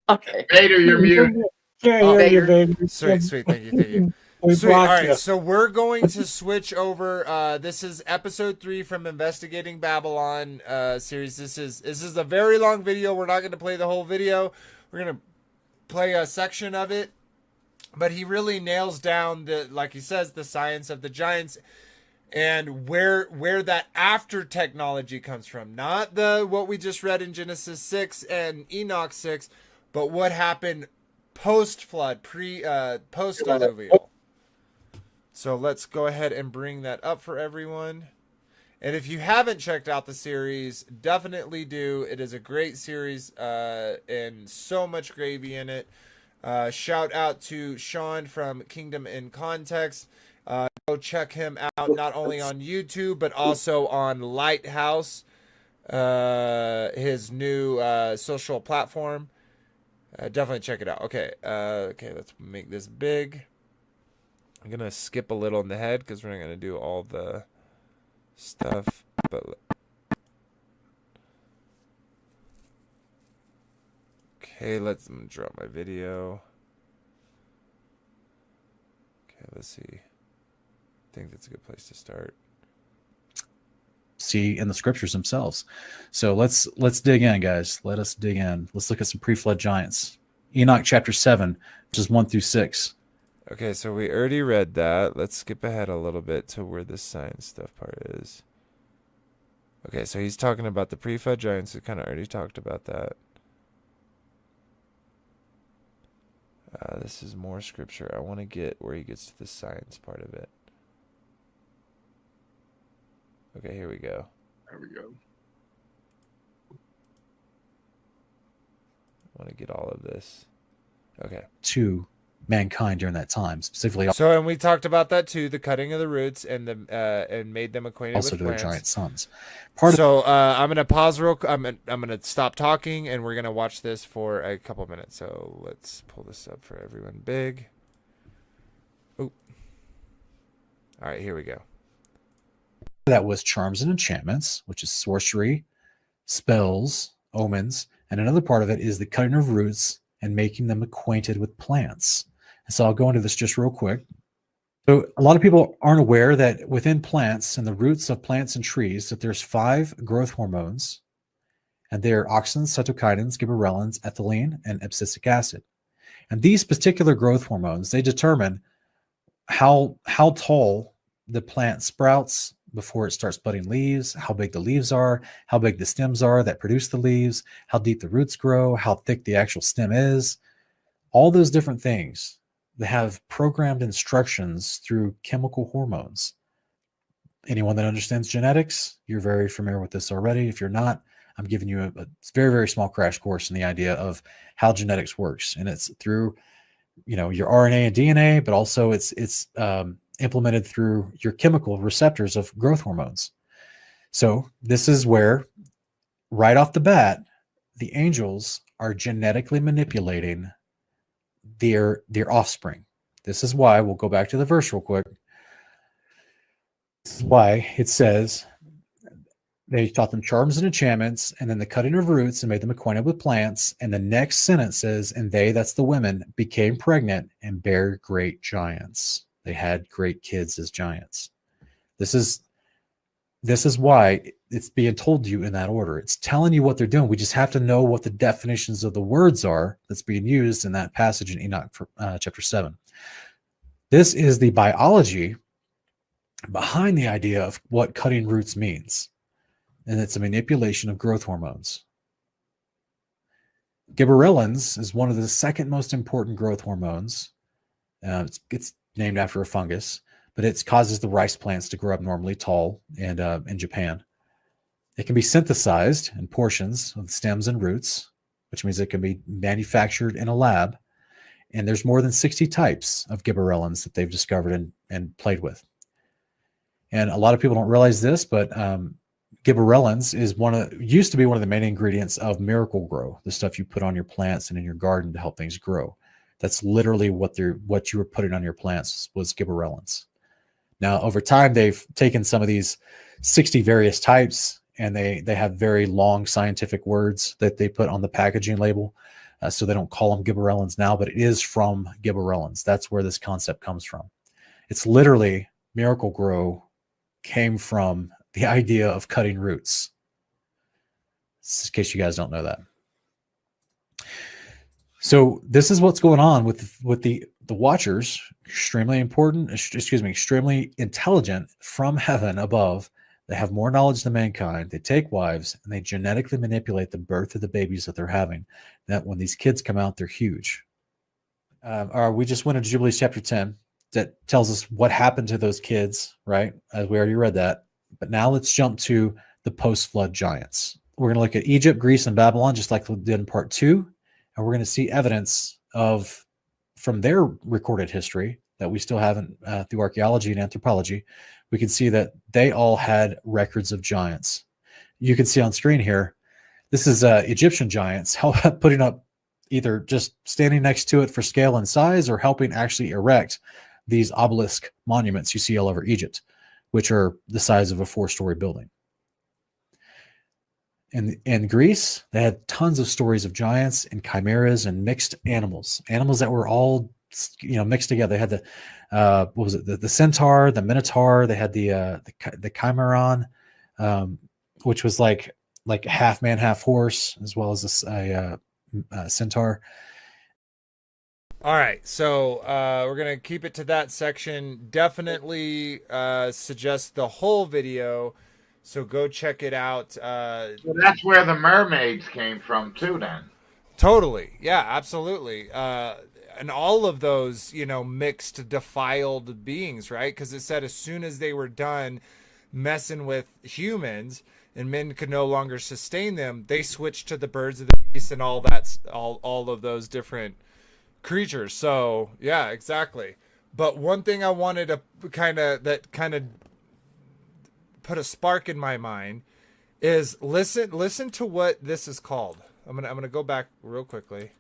Okay. Vader, you're muted. Can't Oh, hear you, Vader. baby. Sweet, thank you. We Sweet. All blocked right, you. so we're going to switch over. This is episode 3 from Investigating Babylon series. This is a very long video. We're not going to play the whole video. We're going to play a section of it. But he really nails down like he says, the science of the giants and where that after technology comes from. Not what we just read in Genesis 6 and Enoch 6, but what happened post-flood, post-diluvial. So let's go ahead and bring that up for everyone. And if you haven't checked out the series, definitely do. It is a great series and so much gravy in it. Shout out to Sean from Kingdom in Context. Go check him out not only on YouTube, but also on Lighthouse, his new social platform. Definitely check it out. Okay, let's make this big. I'm going to skip a little in the head because we're not going to do all the stuff. But okay, let me drop my video. Okay, let's see. I think that's a good place to start. See in the scriptures themselves. So let's dig in, guys. Let us dig in. Let's look at some pre-flood giants. Enoch chapter 7, verses 1 through 6. Okay, so we already read that. Let's skip ahead a little bit to where the science stuff part is. Okay, so he's talking about the pre-flood giants. We kind of already talked about that. This is more scripture. I want to get where he gets to the science part of it. Okay, here we go. There we go. I want to get all of this. Okay. To mankind during that time, specifically So, and we talked about that too, the cutting of the roots and and made them acquainted also with to their plants. giant sons. I'm gonna pause I'm gonna stop talking, and we're gonna watch this for a couple minutes. So let's pull this up for everyone. Big. Oh. All right, here we go. That was charms and enchantments, which is sorcery, spells, omens, and another part of it is the cutting of roots and making them acquainted with plants. And so I'll go into this just real quick. So a lot of people aren't aware that within plants and the roots of plants and trees, that there's 5 growth hormones, and they're auxins, cytokines, gibberellins, ethylene, and abscisic acid. And these particular growth hormones, they determine how tall the plant sprouts before it starts budding leaves, how big the leaves are, how big the stems are that produce the leaves, how deep the roots grow, how thick the actual stem is. All those different things, they have programmed instructions through chemical hormones. Anyone that understands genetics, you're very familiar with this already. If you're not, I'm giving you a very, very small crash course in the idea of how genetics works. And it's through, your RNA and DNA, but also it's implemented through your chemical receptors of growth hormones. So this is where, right off the bat, the angels are genetically manipulating their offspring. This is why, we'll go back to the verse real quick. This is why it says they taught them charms and enchantments, and then the cutting of roots and made them acquainted with plants. And the next sentence says, and they, that's the women, became pregnant and bare great giants. They had great kids as giants. This is why it's being told to you in that order. It's telling you what they're doing. We just have to know what the definitions of the words are that's being used in that passage in Enoch chapter 7. This is the biology behind the idea of what cutting roots means. And it's a manipulation of growth hormones. Gibberellins is one of the second most important growth hormones. It's named after a fungus, but it causes the rice plants to grow abnormally tall and in Japan. It can be synthesized in portions of stems and roots, which means it can be manufactured in a lab. And there's more than 60 types of gibberellins that they've discovered and played with. And a lot of people don't realize this, but gibberellins used to be one of the main ingredients of Miracle Grow, the stuff you put on your plants and in your garden to help things grow. That's literally what you were putting on your plants was gibberellins. Now, over time, they've taken some of these 60 various types, and they have very long scientific words that they put on the packaging label. So they don't call them gibberellins now, but it is from gibberellins. That's where this concept comes from. It's literally Miracle Grow came from the idea of cutting roots. Just in case you guys don't know that. So this is what's going on with the watchers, extremely intelligent from heaven above. They have more knowledge than mankind. They take wives and they genetically manipulate the birth of the babies that they're having. That when these kids come out, they're huge. We just went into Jubilees chapter 10 that tells us what happened to those kids, right? As we already read that. But now let's jump to the post-flood giants. We're going to look at Egypt, Greece, and Babylon, just like we did in part 2. And we're going to see evidence from their recorded history that we still haven't through archaeology and anthropology. We can see that they all had records of giants. You can see on screen here, this is Egyptian giants putting up either just standing next to it for scale and size or helping actually erect these obelisk monuments you see all over Egypt, which are the size of a 4-story building. In Greece, they had tons of stories of giants and chimeras and mixed animals that were all mixed together. They had the centaur, the minotaur. They had the chimeron, which was like half man, half horse, as well as a centaur. All right, so we're gonna keep it to that section. Definitely suggest the whole video, so go check it out. So that's where the mermaids came from too, then. Totally, yeah, absolutely. And all of those, mixed, defiled beings, right? Because it said as soon as they were done messing with humans and men could no longer sustain them, they switched to the birds of the beast and all of those different creatures. So yeah, exactly. But one thing I wanted to kind of put a spark in my mind is listen to what this is called. I'm gonna go back real quickly.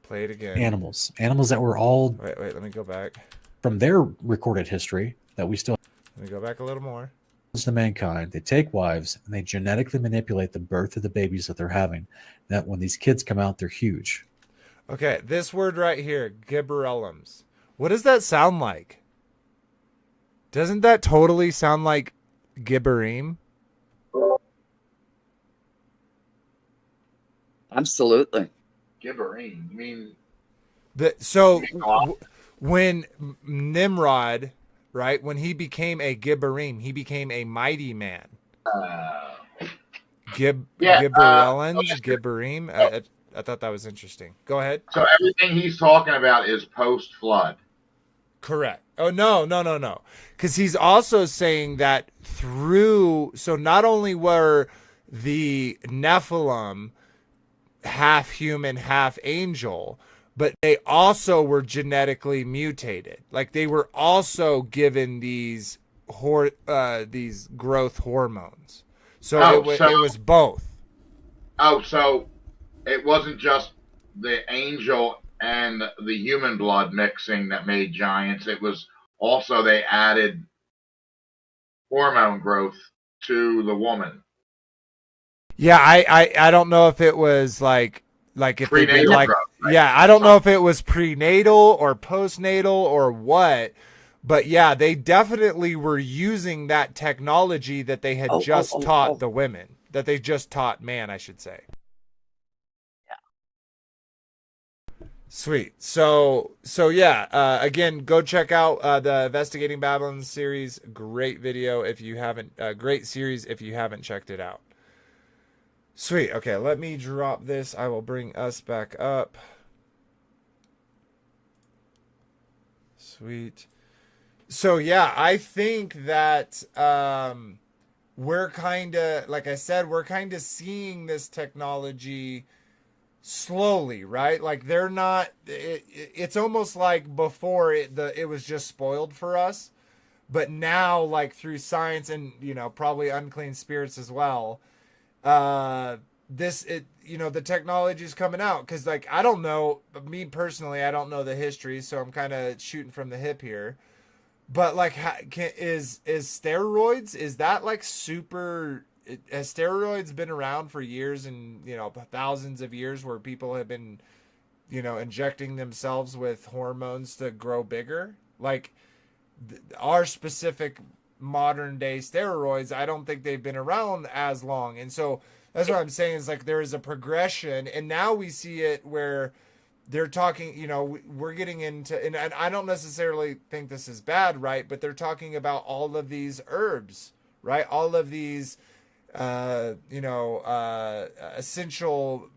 Play it again. Animals that were all wait, let me go back from their recorded history that we still. Let me go back a little more. To mankind, they take wives and they genetically manipulate the birth of the babies that they're having. That when these kids come out, they're huge. Okay, this word right here, gibberellums. What does that sound like? Doesn't that totally sound like gibberim? Absolutely. Gibberim. You mean when Nimrod, right, when he became a gibberim, he became a mighty man. Gibberellins, gibberim. I thought that was interesting. Go ahead. So everything he's talking about is post-flood. Correct. Oh, no. Because he's also saying that so not only were the Nephilim half human, half angel, but they also were genetically mutated. Like they were also given these growth hormones. So it was both. Oh, so it wasn't just the angel and the human blood mixing that made giants. It was also they added hormone growth to the woman. Yeah, I don't know if it was like if they did like growth, right? Yeah, I don't know if it was prenatal or postnatal or what, but yeah, they definitely were using that technology that they had taught the women, that they just taught man, I should say. Sweet. So yeah. Again, go check out the Investigating Babylon series. Great video if you haven't. Great series if you haven't checked it out. Sweet. Okay, let me drop this. I will bring us back up. Sweet. So yeah, I think that we're kind of, like I said, we're kind of seeing this technology slowly, right? Like they're not. It's almost like before it was just spoiled for us, but now, like through science and probably unclean spirits as well, the technology is coming out, because like I don't know, me personally, I don't know the history, so I'm kind of shooting from the hip here. But like, is steroids? Is that like super? Has steroids been around for years and thousands of years, where people have been injecting themselves with hormones to grow bigger? Like our specific modern day steroids, I don't think they've been around as long, and so that's what I'm saying is like there is a progression, and now we see it where they're talking, we're getting into, and I don't necessarily think this is bad, right? But they're talking about all of these herbs, right? All of these, essential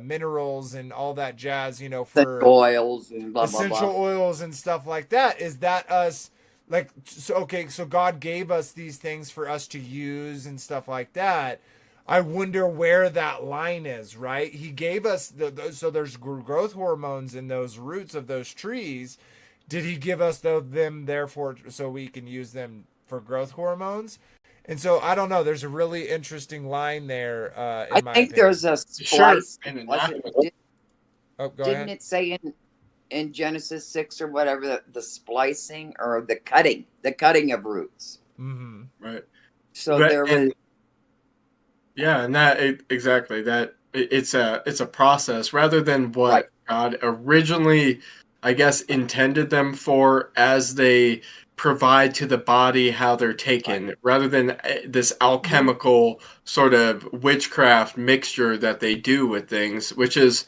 minerals and all that jazz, for oils and blah blah essential blah. oils and stuff like that. Is that us? Like, so, okay, so God gave us these things for us to use and stuff like that. I wonder where that line is, right? He gave us so there's growth hormones in those roots of those trees. Did he give us them therefore so we can use them for growth hormones? And so I don't know. There's a really interesting line there. I think there's a splice. Oh, go Didn't ahead. it say in Genesis 6 or whatever the splicing or the cutting of roots? Mm-hmm. Right. So there was. Yeah, and exactly that. It's a process rather than what Right. God originally, I guess, intended them for, as they provide to the body how they're taken, Right. rather than this alchemical sort of witchcraft mixture that they do with things, which is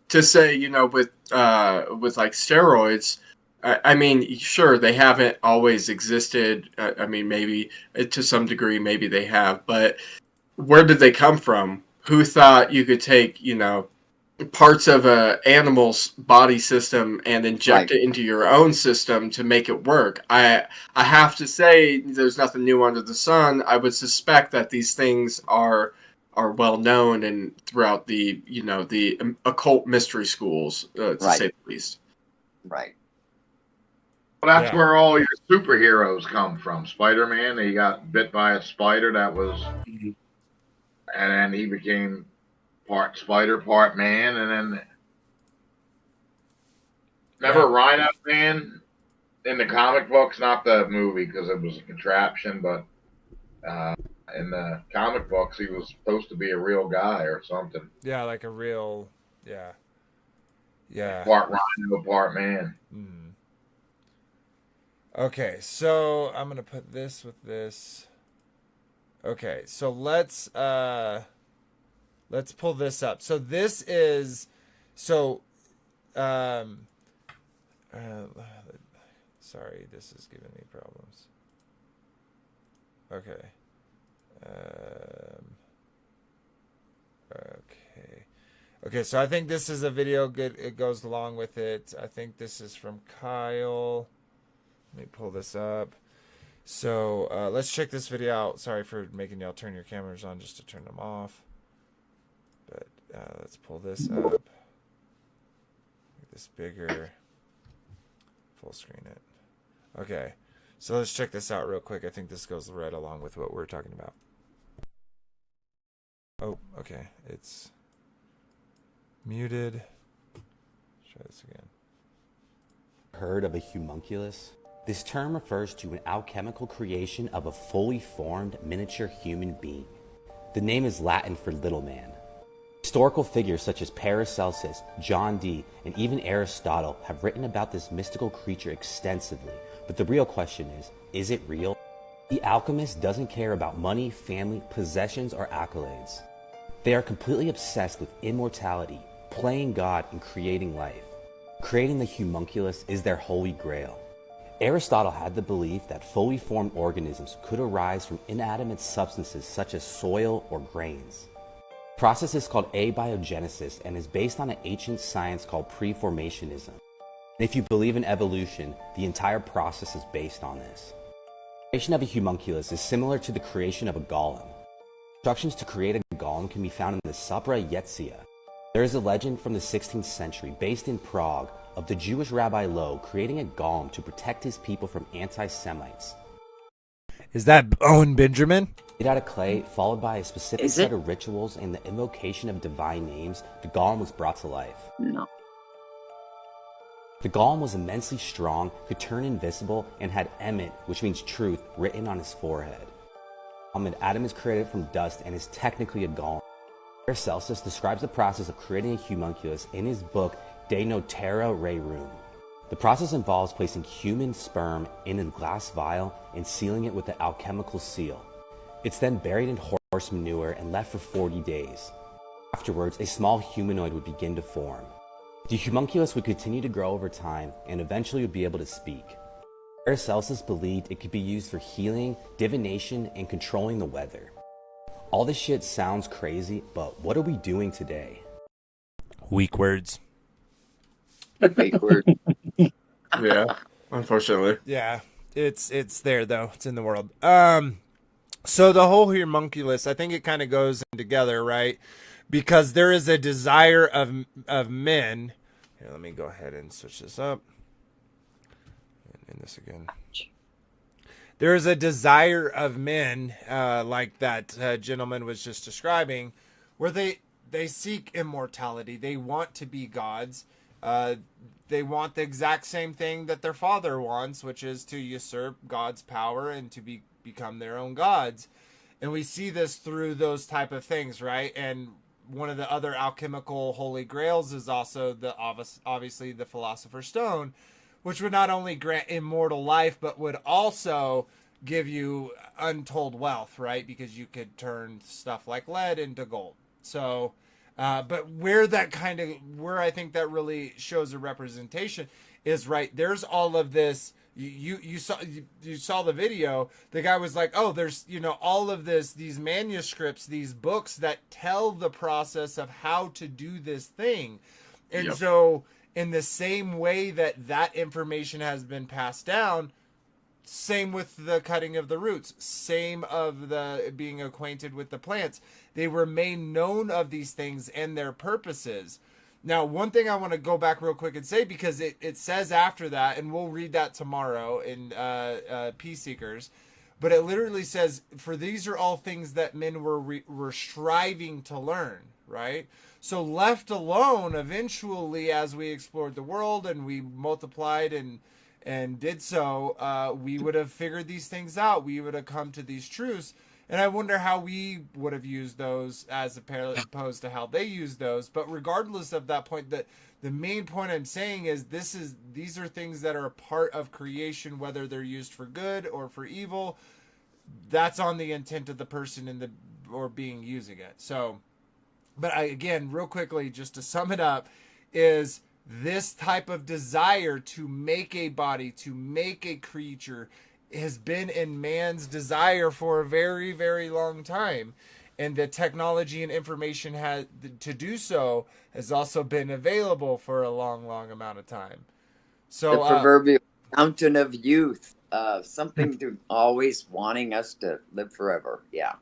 to say, with like steroids. I mean, sure, they haven't always existed. I mean, maybe to some degree, maybe they have, but where did they come from? Who thought you could take, parts of a animal's body system and inject Right. it into your own system to make it work? I have to say, there's nothing new under the sun. I would suspect that these things are well known and throughout the the occult mystery schools, to Right. say the least. Right. Well, that's Yeah. where all your superheroes come from. Spider-Man, he got bit by a spider that was, and then he became part spider, part man, and then remember Rhino Man in the comic books, not the movie because it was a contraption, but in the comic books he was supposed to be a real guy or something. Yeah, like a real, yeah. Part Rhino, part man. Mm. Okay, so I'm gonna put this with this. Okay, so let's pull this up. So this is sorry, this is giving me problems. Okay. Okay, so I think this is a video good. It goes along with it. I think this is from Kyle. Let me pull this up. So let's check this video out. Sorry for making y'all turn your cameras on just to turn them off. But let's pull this up. Make this bigger. Full screen it. Okay, so let's check this out real quick. I think this goes right along with what we're talking about. Oh, okay. It's muted. Try this again. Heard of a homunculus? This term refers to an alchemical creation of a fully formed miniature human being. The name is Latin for little man. Historical figures such as Paracelsus, John Dee, and even Aristotle have written about this mystical creature extensively, but the real question is it real? The alchemist doesn't care about money, family, possessions, or accolades. They are completely obsessed with immortality, playing God, and creating life. Creating the homunculus is their holy grail. Aristotle had the belief that fully formed organisms could arise from inanimate substances such as soil or grains. The process is called abiogenesis and is based on an ancient science called preformationism. And if you believe in evolution, the entire process is based on this. The creation of a homunculus is similar to the creation of a golem. Instructions to create a golem can be found in the Sabra Yetzia. There is a legend from the 16th century based in Prague of the Jewish Rabbi Loew creating a golem to protect his people from anti-Semites. Is that Owen Benjamin? Made out of clay, followed by a specific set of rituals and the invocation of divine names, the golem was brought to life. No. The golem was immensely strong, could turn invisible, and had emet, which means truth, written on his forehead. Adam is created from dust and is technically a golem. Paracelsus describes the process of creating a homunculus in his book De Notera Rerum. The process involves placing human sperm in a glass vial and sealing it with an alchemical seal. It's then buried in horse manure and left for 40 days. Afterwards, a small humanoid would begin to form. The homunculus would continue to grow over time and eventually would be able to speak. Paracelsus believed it could be used for healing, divination, and controlling the weather. All this shit sounds crazy, but what are we doing today? Weak words. Fake word. Yeah, unfortunately. Yeah, it's there though. It's in the world. So the whole homunculus, I think it kind of goes in together, right? Because there is a desire of men. Here, let me go ahead and switch this up. And this again. There is a desire of men, like that gentleman was just describing, where they seek immortality. They want to be gods. They want the exact same thing that their father wants, which is to usurp God's power and to become their own gods. And we see this through those type of things, right? And one of the other alchemical holy grails is also obviously the Philosopher's Stone, which would not only grant immortal life, but would also give you untold wealth, right? Because you could turn stuff like lead into gold. So, but where I think that really shows a representation is right. There's all of this. You saw the video. The guy was like, oh, there's, all of these manuscripts, these books that tell the process of how to do this thing. And Yep. So in the same way that information has been passed down, same with the cutting of the roots, same of the being acquainted with the plants. They were made known of these things and their purposes. Now, one thing I want to go back real quick and say, because it says after that, and we'll read that tomorrow in Peace Seekers, but it literally says, for these are all things that men were striving to learn, right? So left alone, eventually, as we explored the world and we multiplied and did so, we would have figured these things out. We would have come to these truths. And I wonder how we would have used those as opposed to how they used those. But regardless of that point, the main point I'm saying is these are things that are a part of creation, whether they're used for good or for evil. That's on the intent of the person or being using it. So, but again, real quickly, just to sum it up, is this type of desire to make a body, to make a creature, has been in man's desire for a very, very long time. And the technology and information to do so has also been available for a long, long amount of time. So the proverbial fountain of youth, something to always wanting us to live forever. Yeah.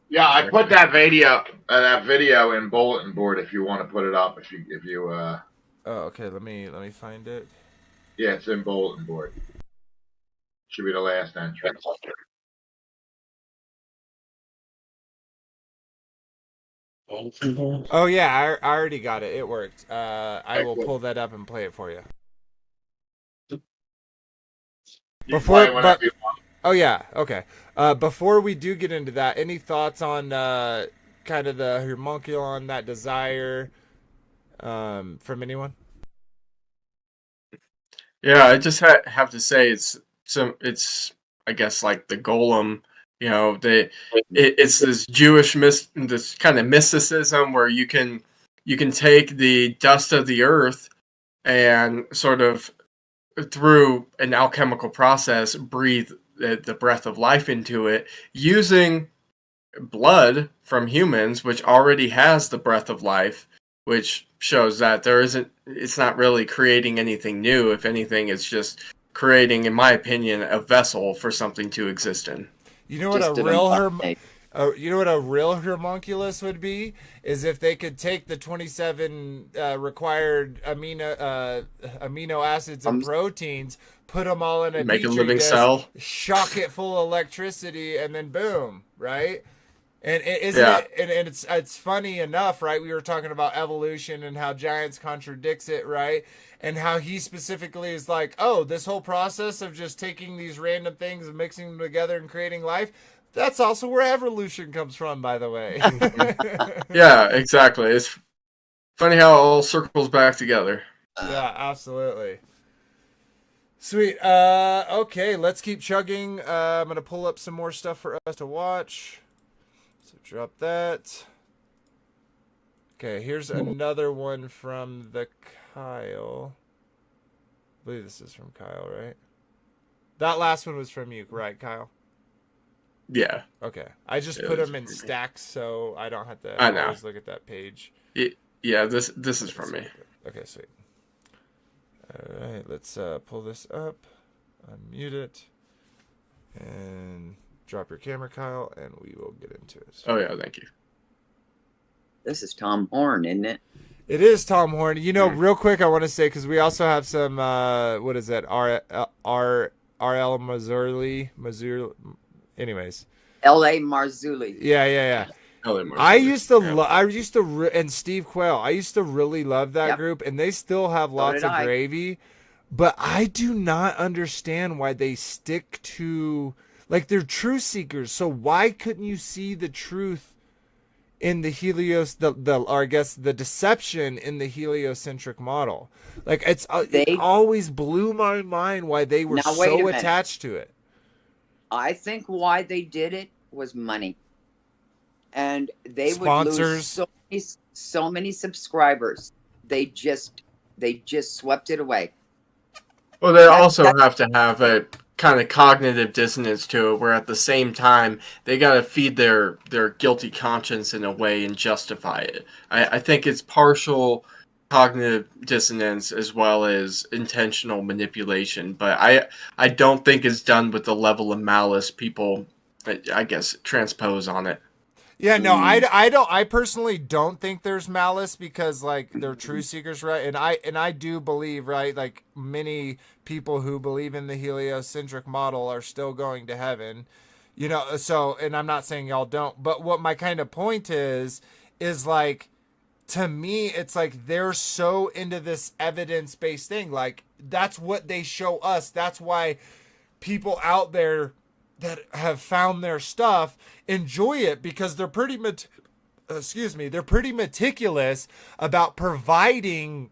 Yeah, I put that video in bulletin board if you want to put it up. If you oh, okay. Let me find it. Yeah, it's in bulletin board. Should be the last entry. Oh yeah, I already got it. It worked. I will cool. pull that up and play it for you. You play it whenever you want. Oh yeah, okay. Before we do get into that, any thoughts on kind of the homunculus, that desire, from anyone? Yeah, I just have to say it's I guess like the golem, it's this Jewish this kind of mysticism where you can take the dust of the earth and sort of through an alchemical process breathe the breath of life into it using blood from humans, which already has the breath of life, which shows that it's not really creating anything new. If anything, it's just creating, in my opinion, a vessel for something to exist in. You know what a real homunculus would be is if they could take the 27 required amino acids and proteins, put them all in a Make a petri living dish, cell, shock it full of electricity, and then boom, right? And it's funny enough, right? We were talking about evolution and how Giants contradicts it, right? And how he specifically is like, oh, this whole process of just taking these random things and mixing them together and creating life, that's also where evolution comes from, by the way. Yeah, exactly. It's funny how it all circles back together. Yeah, absolutely. Sweet. Okay, let's keep chugging. I'm going to pull up some more stuff for us to watch. So drop that. Okay, here's another one from the Kyle. I believe this is from Kyle, right? That last one was from you, right, Kyle? Yeah. Okay. I just put them in stacks so I don't have to always look at that page. Yeah, this is from me. Okay, sweet. All right, let's pull this up, unmute it, and drop your camera, Kyle, and we will get into it. Oh, yeah, thank you. This is Tom Horn, isn't it? It is Tom Horn. You know, real quick, I want to say, because we also have some, what is that, R.L. Marzulli, anyways. L.A. Marzulli. Yeah. I used to, and Steve Quayle, I used to really love that group, and they still have lots of gravy, but I do not understand why they stick to, like, they're truth seekers, so why couldn't you see the truth in the the deception in the heliocentric model? Like, it always blew my mind why they were so attached to it. I think why they did it was money. And they Sponsors. would lose so many subscribers. They just swept it away. Well, they also have to have a kind of cognitive dissonance to it, where at the same time they got to feed their guilty conscience in a way and justify it. I think it's partial cognitive dissonance as well as intentional manipulation, but I don't think it's done with the level of malice people, I guess, transpose on it. Yeah, no, I personally don't think there's malice, because, like, they're truth seekers, right? And I do believe, right, like, many people who believe in the heliocentric model are still going to heaven, you know. So, and I'm not saying y'all don't, but what my kind of point is like, to me, it's like they're so into this evidence-based thing. Like, that's what they show us. That's why people out there that have found their stuff enjoy it, because they're pretty meticulous about providing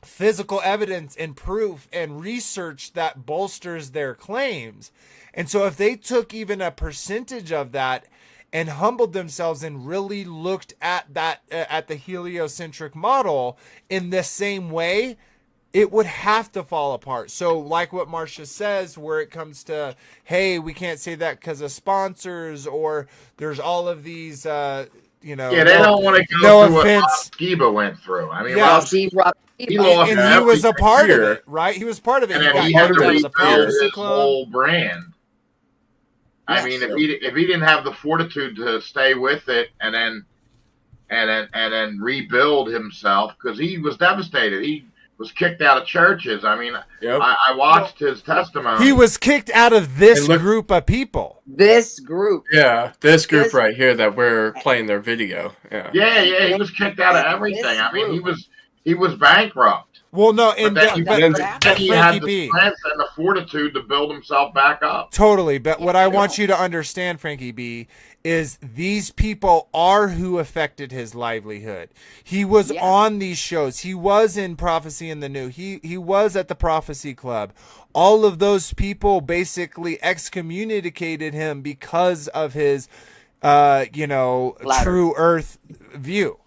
physical evidence and proof and research that bolsters their claims. And so if they took even a percentage of that and humbled themselves and really looked at that at the heliocentric model in the same way, it would have to fall apart. So like what Marcia says, where it comes to, hey, we can't say that because of sponsors, or there's all of these, Yeah, they don't want to go through what Rob Skiba went through. I mean, yeah, he was a part of it, right? He was part of it. And then he had to rebuild his whole brand. I mean, if he didn't have the fortitude to stay with it and then rebuild himself, because he was devastated. He was kicked out of churches. I mean, I watched his testimony. He was kicked out of this group of people. This group. Yeah, this group right here that we're playing their video. Yeah, he was kicked out of everything. I mean, he was bankrupt. Well, no, but then he had the strength and the fortitude to build himself back up. Totally, but what I want you to understand, Frankie B, is these people are who affected his livelihood. He was on these shows. He was in Prophecy in the New. He was at the Prophecy Club. All of those people basically excommunicated him because of his, true earth view.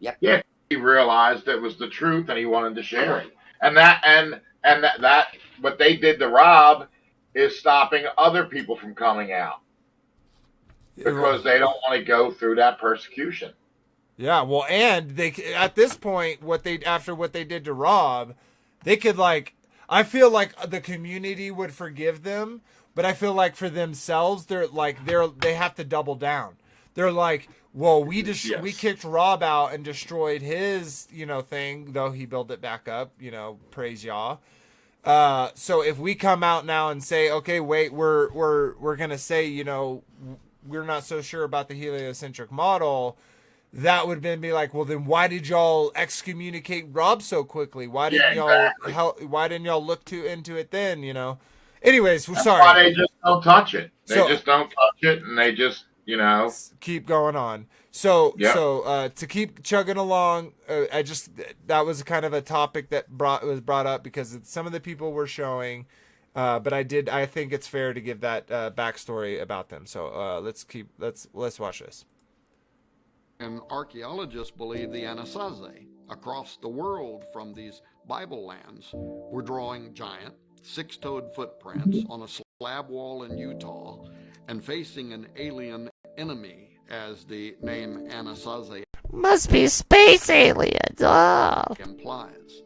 Yep. Yeah. He realized it was the truth and he wanted to share it. And that what they did to Rob is stopping other people from coming out, because they don't want to go through that persecution. Yeah, well, and they at this point, after what they did to Rob, they could like. I feel like the community would forgive them, but I feel like for themselves, they have to double down. They're like, well, we kicked Rob out and destroyed his thing, though he built it back up. Praise Yah. So if we come out now and say, okay, wait, we're gonna say, we're not so sure about the heliocentric model, that would then be like, well, then why did y'all excommunicate Rob so quickly? Why didn't why didn't y'all look into it then? Anyways, we're sorry. Why they just don't touch it. They just don't touch it, and they just keep going on. So to keep chugging along, that was kind of a topic that was brought up because some of the people were showing, but I think it's fair to give that backstory about them. So let's watch this. And archaeologists believe the Anasazi across the world from these Bible lands were drawing giant six-toed footprints on a slab wall in Utah and facing an alien enemy, as the name Anasazi must be space aliens implies.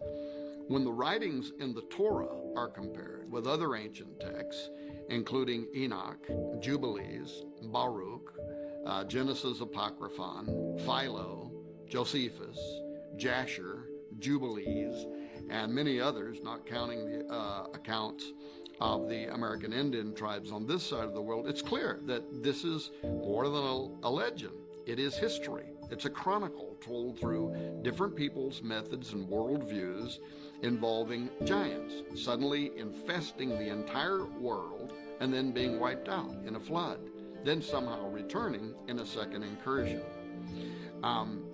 When the writings in the Torah are compared with other ancient texts, including Enoch, Jubilees, Baruch, Genesis Apocryphon, Philo, Josephus, Jasher, Jubilees, and many others, not counting the accounts of the American Indian tribes on this side of the world, it's clear that this is more than a legend. It is history. It's a chronicle told through different people's methods and worldviews involving giants suddenly infesting the entire world and then being wiped out in a flood, then somehow returning in a second incursion.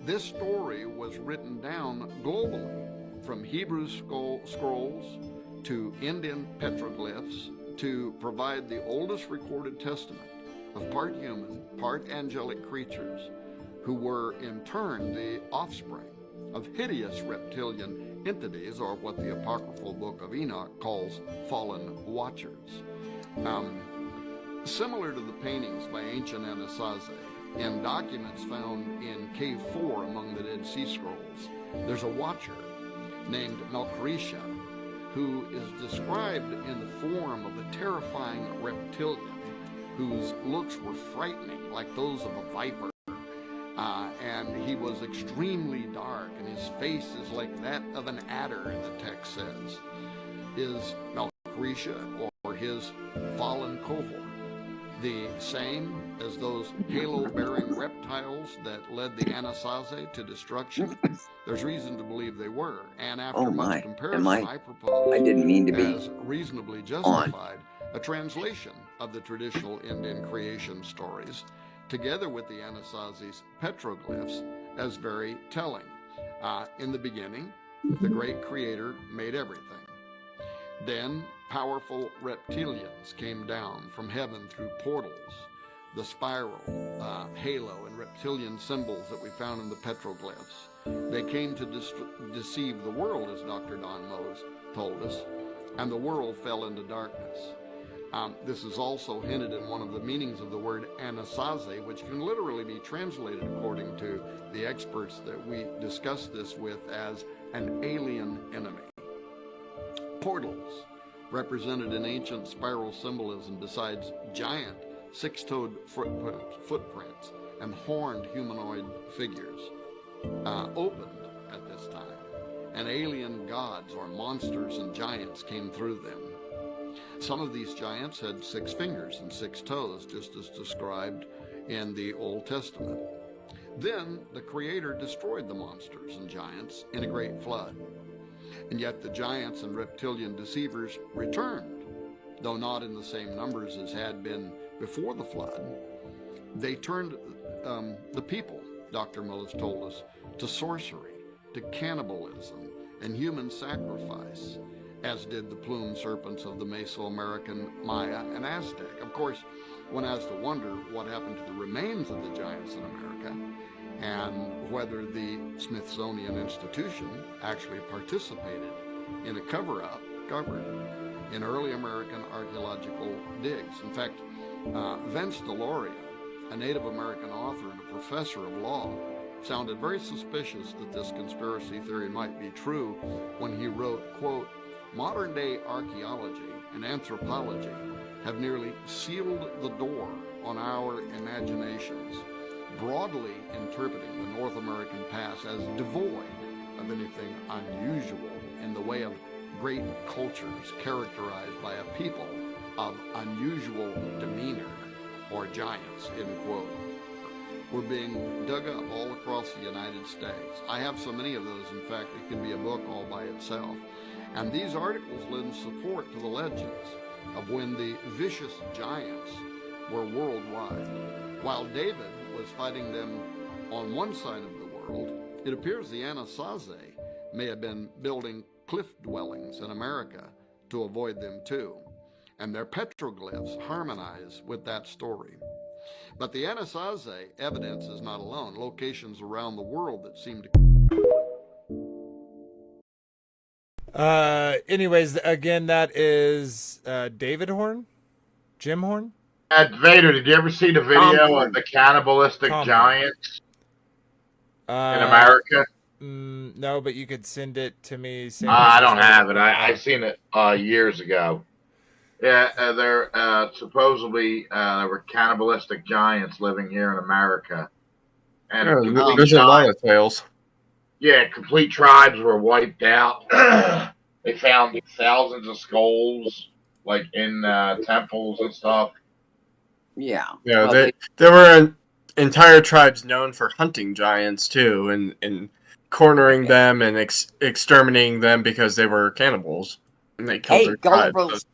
This story was written down globally, from Hebrew scrolls to Indian petroglyphs, to provide the oldest recorded testament of part human, part angelic creatures who were in turn the offspring of hideous reptilian entities, or what the apocryphal book of Enoch calls fallen watchers. Similar to the paintings by ancient Anasazi, in documents found in Cave 4 among the Dead Sea Scrolls, there's a watcher named Melchiresha, who is described in the form of a terrifying reptilian whose looks were frightening, like those of a viper. And he was extremely dark, and his face is like that of an adder, the text says. Is Melchiresha, or his fallen cohort, the same as those halo-bearing reptiles that led the Anasazi to destruction? There's reason to believe they were, and after much comparison, I propose, I didn't mean to be as reasonably justified, a translation of the traditional Indian creation stories, together with the Anasazi's petroglyphs, as very telling. In the beginning, the great creator made everything. Then powerful reptilians came down from heaven through portals. The spiral, halo, and reptilian symbols that we found in the petroglyphs. They came to deceive the world, as Dr. Don Mose told us, and the world fell into darkness. This is also hinted in one of the meanings of the word Anasazi, which can literally be translated, according to the experts that we discussed this with, as an alien enemy. Portals, represented in ancient spiral symbolism besides giant six-toed footprints and horned humanoid figures, opened at this time, and alien gods or monsters and giants came through them. Some of these giants had 6 fingers and 6 toes, just as described in the Old Testament. Then the Creator destroyed the monsters and giants in a great flood. And yet the giants and reptilian deceivers returned, though not in the same numbers as had been before the flood. They turned the people, Dr. Mose told us, to sorcery, to cannibalism, and human sacrifice, as did the plumed serpents of the Mesoamerican Maya and Aztec. Of course, one has to wonder what happened to the remains of the giants in America, and whether the Smithsonian Institution actually participated in a cover-up in early American archaeological digs. In fact, Vince Deloria, a Native American author and a professor of law, sounded very suspicious that this conspiracy theory might be true when he wrote, quote, "Modern-day archaeology and anthropology have nearly sealed the door on our imaginations, broadly interpreting the North American past as devoid of anything unusual in the way of great cultures characterized by a people of unusual demeanor, or giants," end quote. We're being dug up all across the United States. I have so many of those, in fact, it can be a book all by itself. And these articles lend support to the legends of when the vicious giants were worldwide. While David was fighting them on one side of the world, it appears the Anasazi may have been building cliff dwellings in America to avoid them too. And their petroglyphs harmonize with that story. But the Anasazi evidence is not alone. Locations around the world that seem to... Anyways, again, that is David Horn? Jim Horn? Vader, did you ever see the video of the cannibalistic giants in America? No, but you could send it to me. I don't have it. I seen it years ago. Yeah, they're supposedly there were cannibalistic giants living here in America, and there's a lot of tales. Yeah, complete tribes were wiped out. They found thousands of skulls, like in temples and stuff. Yeah. Yeah, well, there were entire tribes known for hunting giants too, and cornering them and exterminating them because they were cannibals. And they killed their tribes.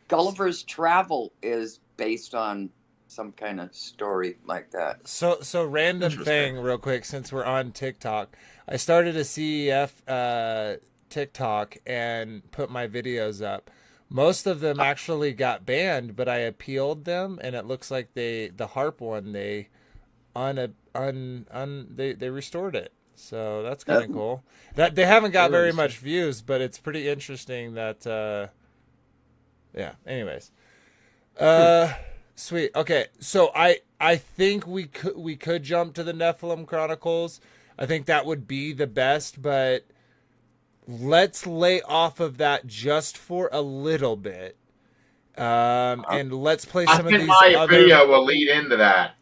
Gulliver's Travel is based on some kind of story like that. So random thing real quick, since we're on TikTok. I started a CEF TikTok and put my videos up. Most of them actually got banned, but I appealed them, and it looks like the harp one they restored it. So that's kind of cool. That they haven't got very much views, but it's pretty interesting that yeah, anyways. Sweet. Okay. So I think we could jump to the Nephilim Chronicles. I think that would be the best, but let's lay off of that just for a little bit. And let's play some of these my video will lead into that.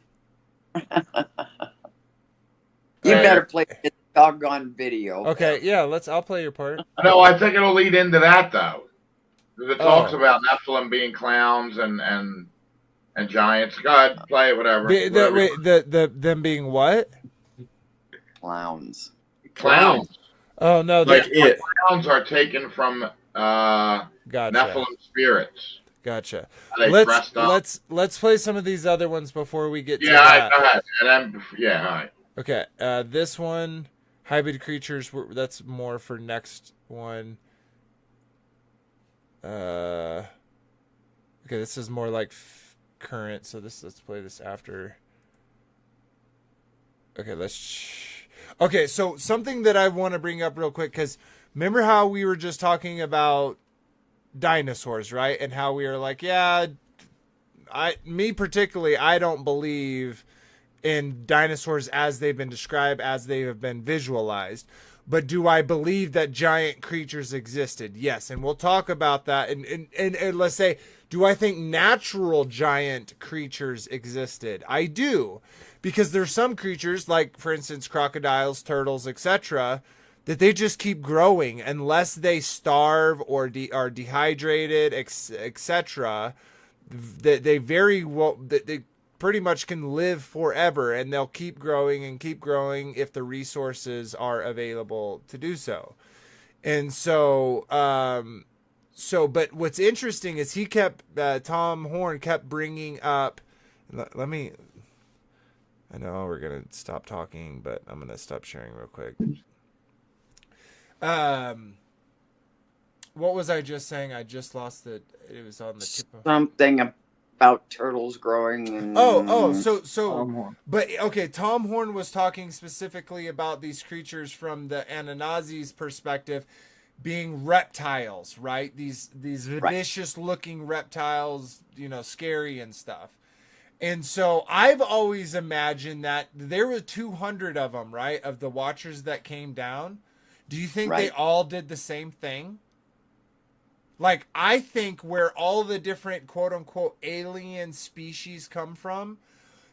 You better play the doggone video. Okay, yeah, I'll play your part. No, I think it'll lead into that though. It talks about Nephilim being clowns and giants. Go ahead, play it, whatever. Them being what? Clowns. Oh no, clowns are taken from Nephilim spirits. Gotcha. Let's play some of these other ones before we get to that. Go ahead. And then, all right. Okay, this one, hybrid creatures. That's more for next one. Okay, this is more like current. So let's play this after. Okay, so something that I want to bring up real quick, because remember how we were just talking about dinosaurs, right? And how we were like, yeah, me particularly, I don't believe in dinosaurs as they've been described, as they have been visualized. But do I believe that giant creatures existed? Yes, and we'll talk about that. And let's say, do I think natural giant creatures existed? I do. Because there's some creatures, like, for instance, crocodiles, turtles, etc., that they just keep growing unless they starve or are dehydrated, etc. They very well... They pretty much can live forever, and they'll keep growing and keep growing if the resources are available to do so. And so, but what's interesting is Tom Horn kept bringing up, I know we're going to stop talking, but I'm going to stop sharing real quick. What was I just saying? I just lost it. It was on the tip of something about turtles growing and but okay, Tom Horn was talking specifically about these creatures from the Anasazi's perspective being reptiles, right? These vicious looking reptiles, scary and stuff. And so I've always imagined that there were 200 of them, right? Of the Watchers that came down. Do you think they Right. all did the same thing? Like, I think where all the different quote unquote alien species come from,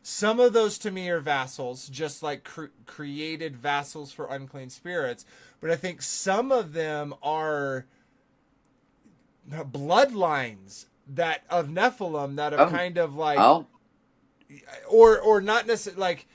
some of those to me are vassals, just like created vassals for unclean spirits. But I think some of them are bloodlines that of Nephilim that have kind of like, or not necessarily like.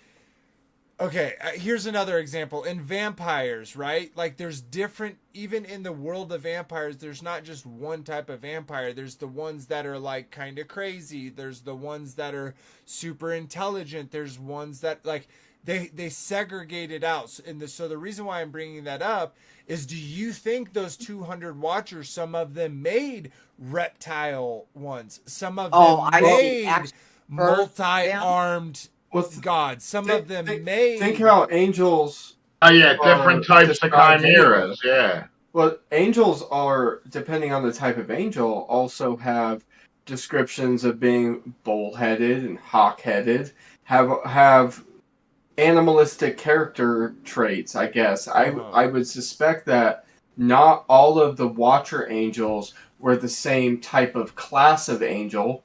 Okay, here's another example. In vampires, right? Like there's different, even in the world of vampires, there's not just one type of vampire. There's the ones that are like kind of crazy. There's the ones that are super intelligent. There's ones that like, they segregate it out. And so the reason why I'm bringing that up is, do you think those 200 Watchers, some of them made reptile ones? Some of them made multi-armed gods. Some of them made. Think how angels. Oh yeah, different types of chimeras. Yeah. Well, angels are, depending on the type of angel, also have descriptions of being bull-headed and hawk-headed. Have animalistic character traits. I guess I would suspect that not all of the Watcher angels were the same type of class of angel,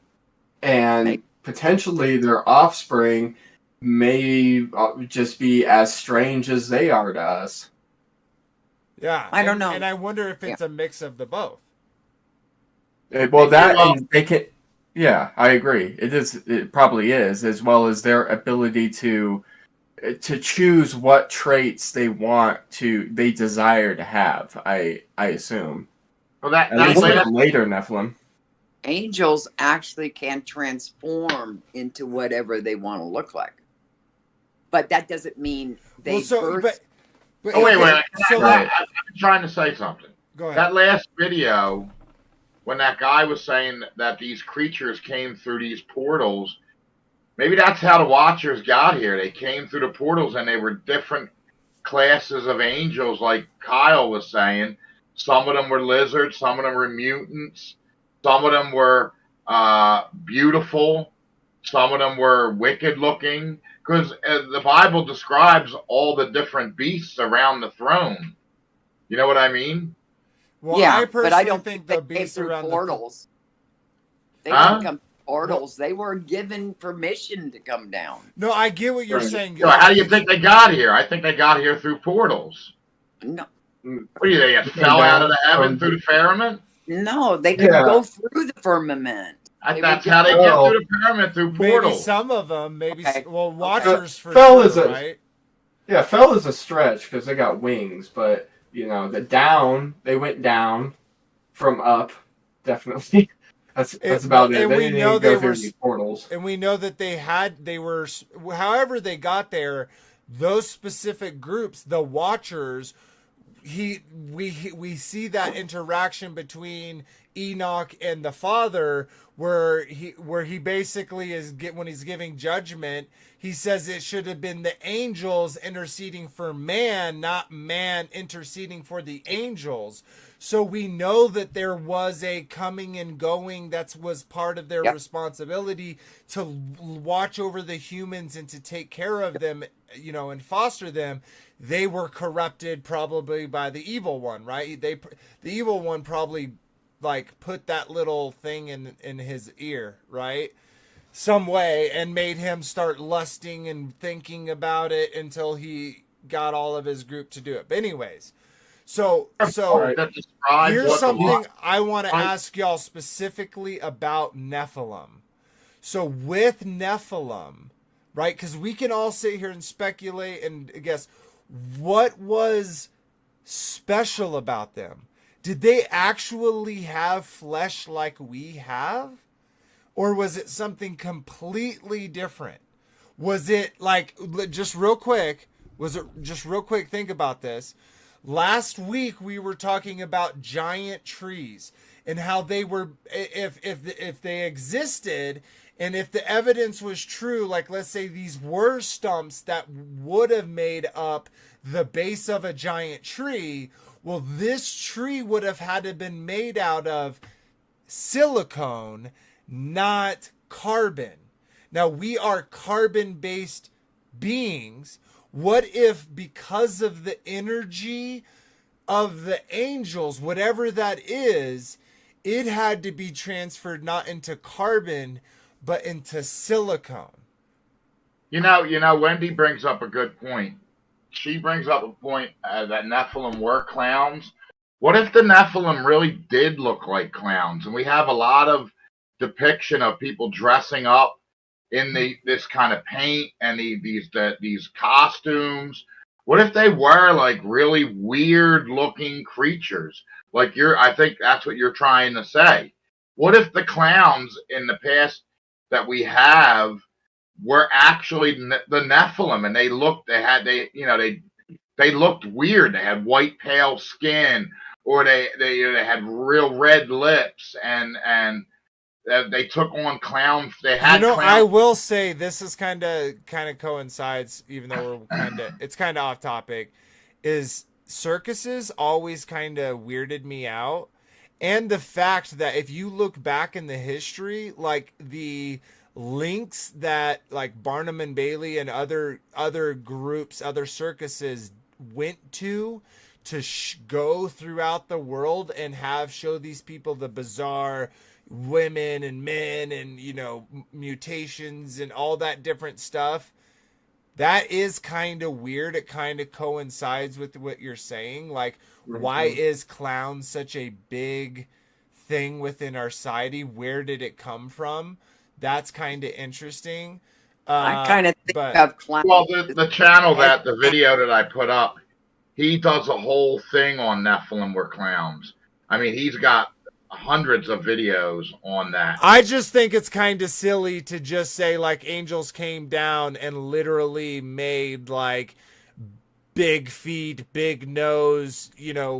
and potentially their offspring may just be as strange as they are to us. Yeah, I don't know. And I wonder if it's a mix of the both. Well, that and they can. Yeah, I agree. It is. It probably is, as well as their ability to choose what traits they desire to have. I assume. Well, that later Nephilim. Angels actually can transform into whatever they want to look like, but that doesn't mean they. wait. So, I'm trying to say something. Go ahead. That last video, when that guy was saying that these creatures came through these portals, maybe that's how the Watchers got here. They came through the portals, and they were different classes of angels, like Kyle was saying. Some of them were lizards, some of them were mutants, some of them were beautiful, some of them were wicked looking, because the Bible describes all the different beasts around the throne. You know what I mean? Well, yeah, I personally but I don't think they the came beasts through around portals. They Huh? didn't come through portals. They were given permission to come down. No, I get what you're saying. So how do you think they got here? I think they got here through portals. No. What do you think? They fell out of the heaven through the firmament? No, they could go through the firmament. That's how they get through the firmament, through portals. Maybe some of them, Watchers for fell sure, is right? Yeah, fell is a stretch because they got wings, but you know they went down from up, definitely. That's about it. And we know they they were were these portals. And we know that they were, however they got there, those specific groups, the Watchers. We see that interaction between Enoch and the Father, where he basically when he's giving judgment, he says it should have been the angels interceding for man, not man interceding for the angels. So we know that there was a coming and going that was part of their responsibility to watch over the humans and to take care of them, and foster them. They were corrupted probably by the evil one, right? The evil one probably like put that little thing in his ear, right? Some way, and made him start lusting and thinking about it until he got all of his group to do it. But anyways, so here's something I want to ask y'all specifically about Nephilim. So with Nephilim, right? Because we can all sit here and speculate and guess what was special about them. Did they actually have flesh like we have? Or was it something completely different? Was it like, just real quick, think about this. Last week we were talking about giant trees and how they were, if they existed, and if the evidence was true, like let's say these were stumps that would have made up the base of a giant tree, well, this tree would have had to have been made out of silicone, not carbon. Now, we are carbon-based beings. What if, because of the energy of the angels, whatever that is, it had to be transferred not into carbon, but into silicone? You know, Wendy brings up a good point. She brings up a point that Nephilim were clowns. What if the Nephilim really did look like clowns? And we have a lot of depiction of people dressing up in this kind of paint and these costumes. What if they were like really weird looking creatures? Like I think that's what you're trying to say. What if the clowns in the past that we have were actually the Nephilim, and they looked weird. They had white pale skin, or they had real red lips, and they took on clowns. They had. I will say this is kind of coincides, even though it's kind of off topic. Is circuses always kind of weirded me out, and the fact that if you look back in the history, like the links that like Barnum and Bailey and other groups, other circuses went to go throughout the world and show these people the bizarre women and men and mutations and all that different stuff. That is kind of weird. It kind of coincides with what you're saying. Like, why is clown such a big thing within our society? Where did it come from? That's kind of interesting. I kind of think of clowns. Well, the channel the video that I put up, he does a whole thing on Nephilim were clowns. I mean, he's got hundreds of videos on that. I just think it's kind of silly to just say like angels came down and literally made like big feet, big nose,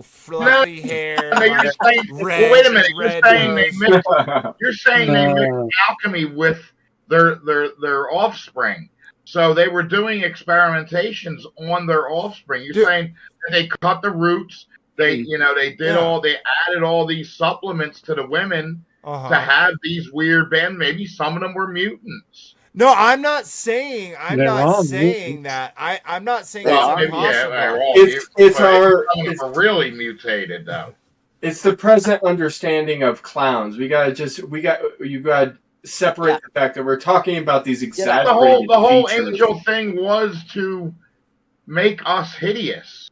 fluffy hair. You're saying, wait a minute. You're saying they mixed alchemy with their offspring. So they were doing experimentations on their offspring. You're saying that they cut the roots. They added all these supplements to the women to have these weird bands. Maybe some of them were mutants. No, I'm not saying that. I'm not saying it's impossible. It's really mutated though. It's the present understanding of clowns. You got to separate the fact that we're talking about these exaggerated the whole features. angel thing was to make us hideous.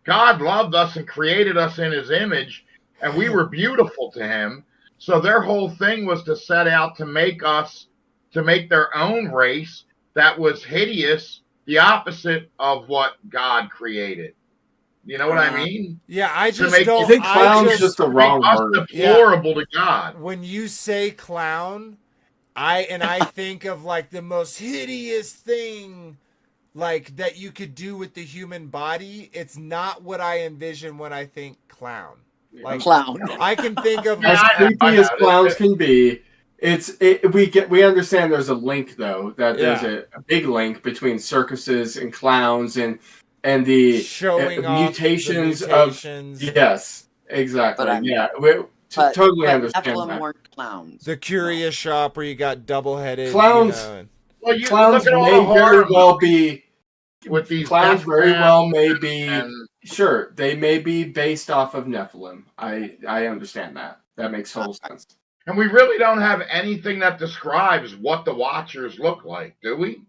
God loved us and created us in his image, and we were beautiful to him. So their whole thing was to set out to make their own race that was hideous, the opposite of what God created. You know what I mean? Yeah, I just don't. I think clown's just the wrong word. Deplorable to God. When you say clown, I think of like the most hideous thing like that you could do with the human body. It's not what I envision when I think clown. Like clown. I can think of as creepy as clowns can be. We understand there's a link though, that there's a big link between circuses and clowns and the showing mutations of yes, exactly. We totally understand Nephilim that. weren't clowns. The curious shop where you got double-headed clowns. Clowns may very well be with these. Clowns very well may be sure they may be based off of Nephilim. I understand that. That makes total sense. And we really don't have anything that describes what the Watchers look like, do we?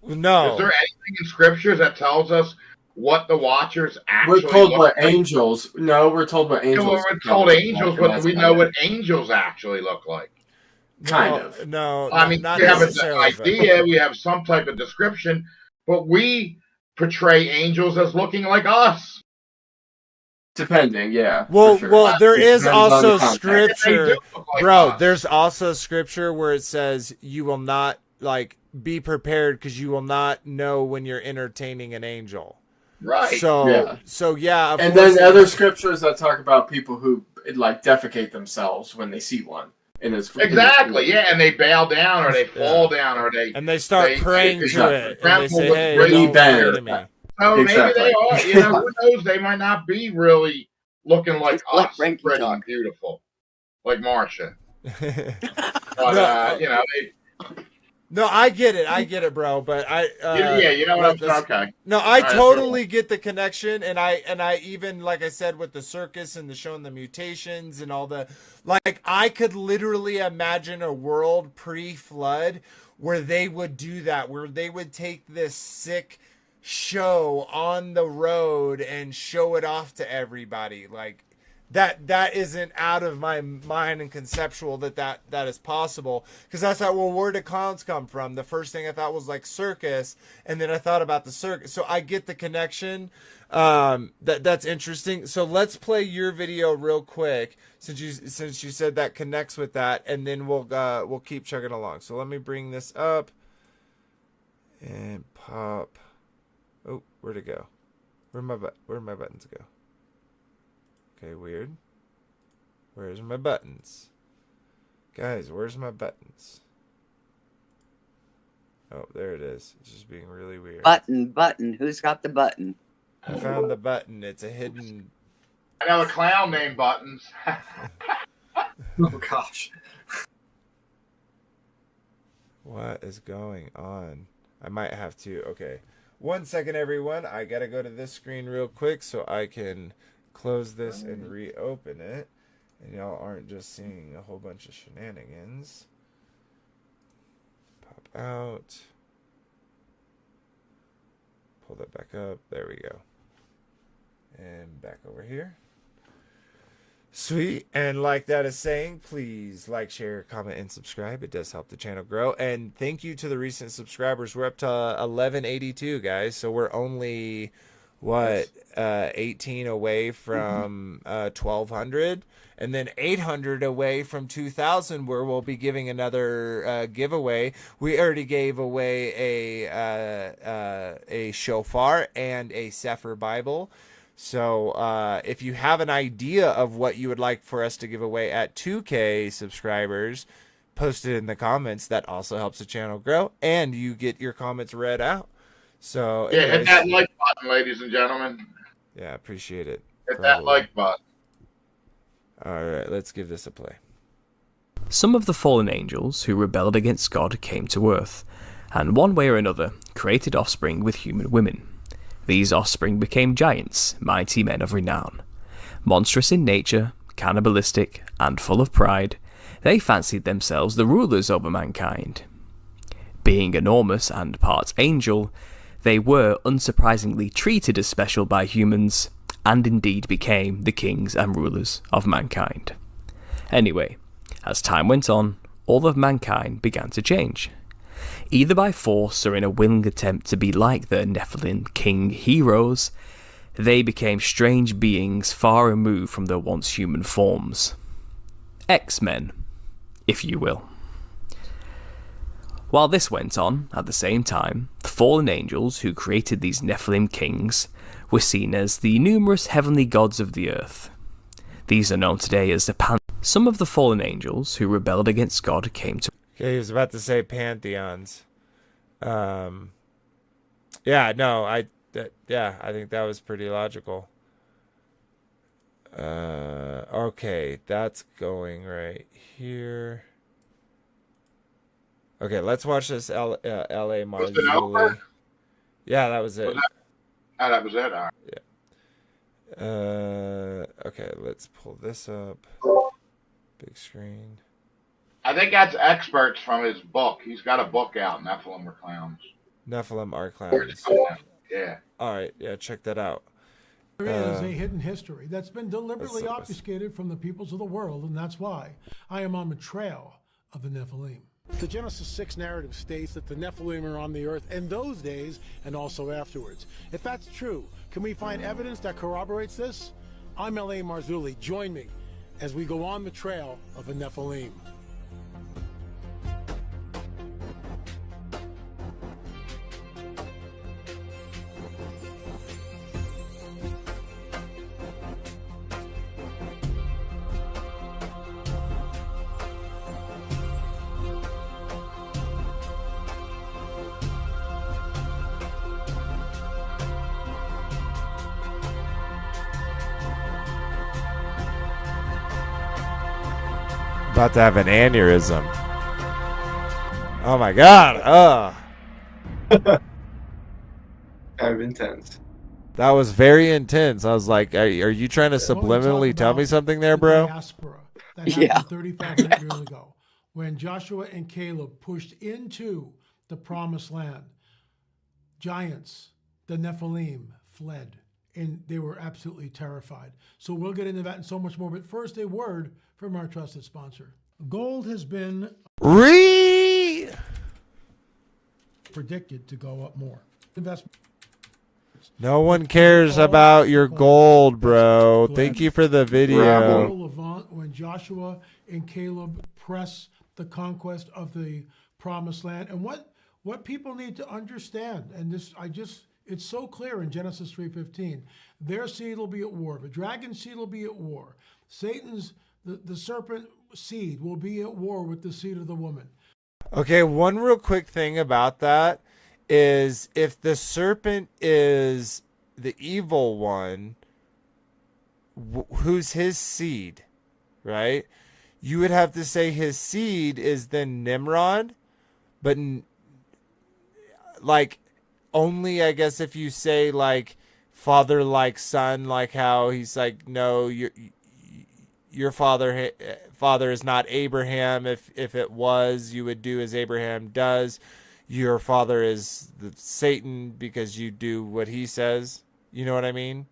No. Is there anything in scriptures that tells us what the Watchers actually look like? We're told what angels. No, we're told what angels. No, we're told angels, but do we know what angels actually look like? Kind of. No, I mean, not we have an necessarily, idea, we have some type of description, but we portray angels as looking like us. Depending, yeah. Well, for sure. well, there is Depends also on the context. scripture, They do look like bro. us. There's also scripture where it says you will not be prepared because you will not know when you're entertaining an angel. Right. So yeah. Of And course, then other scriptures that talk about people who defecate themselves when they see one. Exactly, yeah, and they bow down or they fall down or they start praying to it. And they say, "Hey, don't pray to me." So Exactly. maybe they are. Who knows? They might not be really looking like Like us, Frankie pretty talk. beautiful, like Marcia. But No, I get it, bro. But you know what I'm saying? Okay. No, I totally get the connection, and I even, like I said, with the circus and the showing the mutations and all the, like, I could literally imagine a world pre-flood where they would do that, where they would take this sick show on the road and show it off to everybody, like. That isn't out of my mind and conceptual that is possible, because I thought, well, where do clowns come from? The first thing I thought was like circus, and then I thought about the circus. So I get the connection. That's interesting. So let's play your video real quick, since you said that connects with that, and then we'll keep chugging along. So let me bring this up and pop. Oh, where'd it go? Where'd my buttons go? Okay, weird. Where's my buttons? Guys, where's my buttons? Oh, there it is. It's just being really weird. Button. Who's got the button? I found the button. It's a hidden... I know a clown named Buttons. Oh, gosh. What is going on? I might have to... Okay. 1 second, everyone. I gotta go to this screen real quick so I can... close this and reopen it, and y'all aren't just seeing a whole bunch of shenanigans. Pop out, pull that back up, there we go, and back over here. Sweet. And like that is saying, please like, share, comment, and subscribe. It does help the channel grow. And thank you to the recent subscribers. We're up to 1182, guys, so we're only 18 away from 1200, and then 800 away from 2000, where we'll be giving another giveaway. We already gave away a shofar and a Sefer Bible. So if you have an idea of what you would like for us to give away at 2K subscribers, post it in the comments. That also helps the channel grow, and you get your comments read out. So yeah, hit that like button, ladies and gentlemen. Yeah, appreciate it. Hit that like button. All right, let's give this a play. Some of the fallen angels who rebelled against God came to earth, and one way or another created offspring with human women. These offspring became giants, mighty men of renown. Monstrous in nature, cannibalistic, and full of pride, they fancied themselves the rulers over mankind. Being enormous and part angel, they were unsurprisingly treated as special by humans, and indeed became the kings and rulers of mankind. Anyway, as time went on, all of mankind began to change. Either by force or in a willing attempt to be like the Nephilim king heroes, they became strange beings far removed from their once human forms. X-Men, if you will. While this went on, at the same time, the fallen angels who created these Nephilim kings were seen as the numerous heavenly gods of the earth. These are known today as the Some of the fallen angels who rebelled against God came to... Okay, he was about to say pantheons. I think that was pretty logical. Okay, that's going right here. Okay, let's watch this L.A. Marzulli. Yeah, that was it. That was it. All right. Yeah. Okay, let's pull this up. Big screen. I think that's experts from his book. He's got a book out, Nephilim or Clowns. Nephilim are Clowns. Yeah. All right, yeah, check that out. There is a hidden history that's been deliberately obfuscated from the peoples of the world, and that's why I am on the trail of the Nephilim. The Genesis 6 narrative states that the Nephilim are on the earth in those days and also afterwards. If that's true, can we find evidence that corroborates this? I'm L.A. Marzulli. Join me as we go on the trail of the Nephilim. About to have an aneurysm. Oh my God. Kind of intense. That was very intense. I was like, are you trying to subliminally tell me something there, bro? Diaspora that happened 3,500 years ago, when Joshua and Caleb pushed into the promised land. Giants, the Nephilim, fled, and they were absolutely terrified. So we'll get into that and so much more. But first, a word from our trusted sponsor. Gold has been predicted to go up more. Investment. No one cares about your gold, bro. Thank you for the video. Levant, when Joshua and Caleb press the conquest of the promised land, and what people need to understand, and this it's so clear in Genesis 3:15. Their seed will be at war. The dragon's seed will be at war. Satan's the serpent seed will be at war with the seed of the woman. Okay, one real quick thing about that is if the serpent is the evil one, who's his seed, right? You would have to say his seed is then Nimrod, but like only, I guess, if you say like father like son, like how he's like, no, your father is not Abraham. If it was, you would do as Abraham does. Your father is Satan because you do what he says. You know what I mean?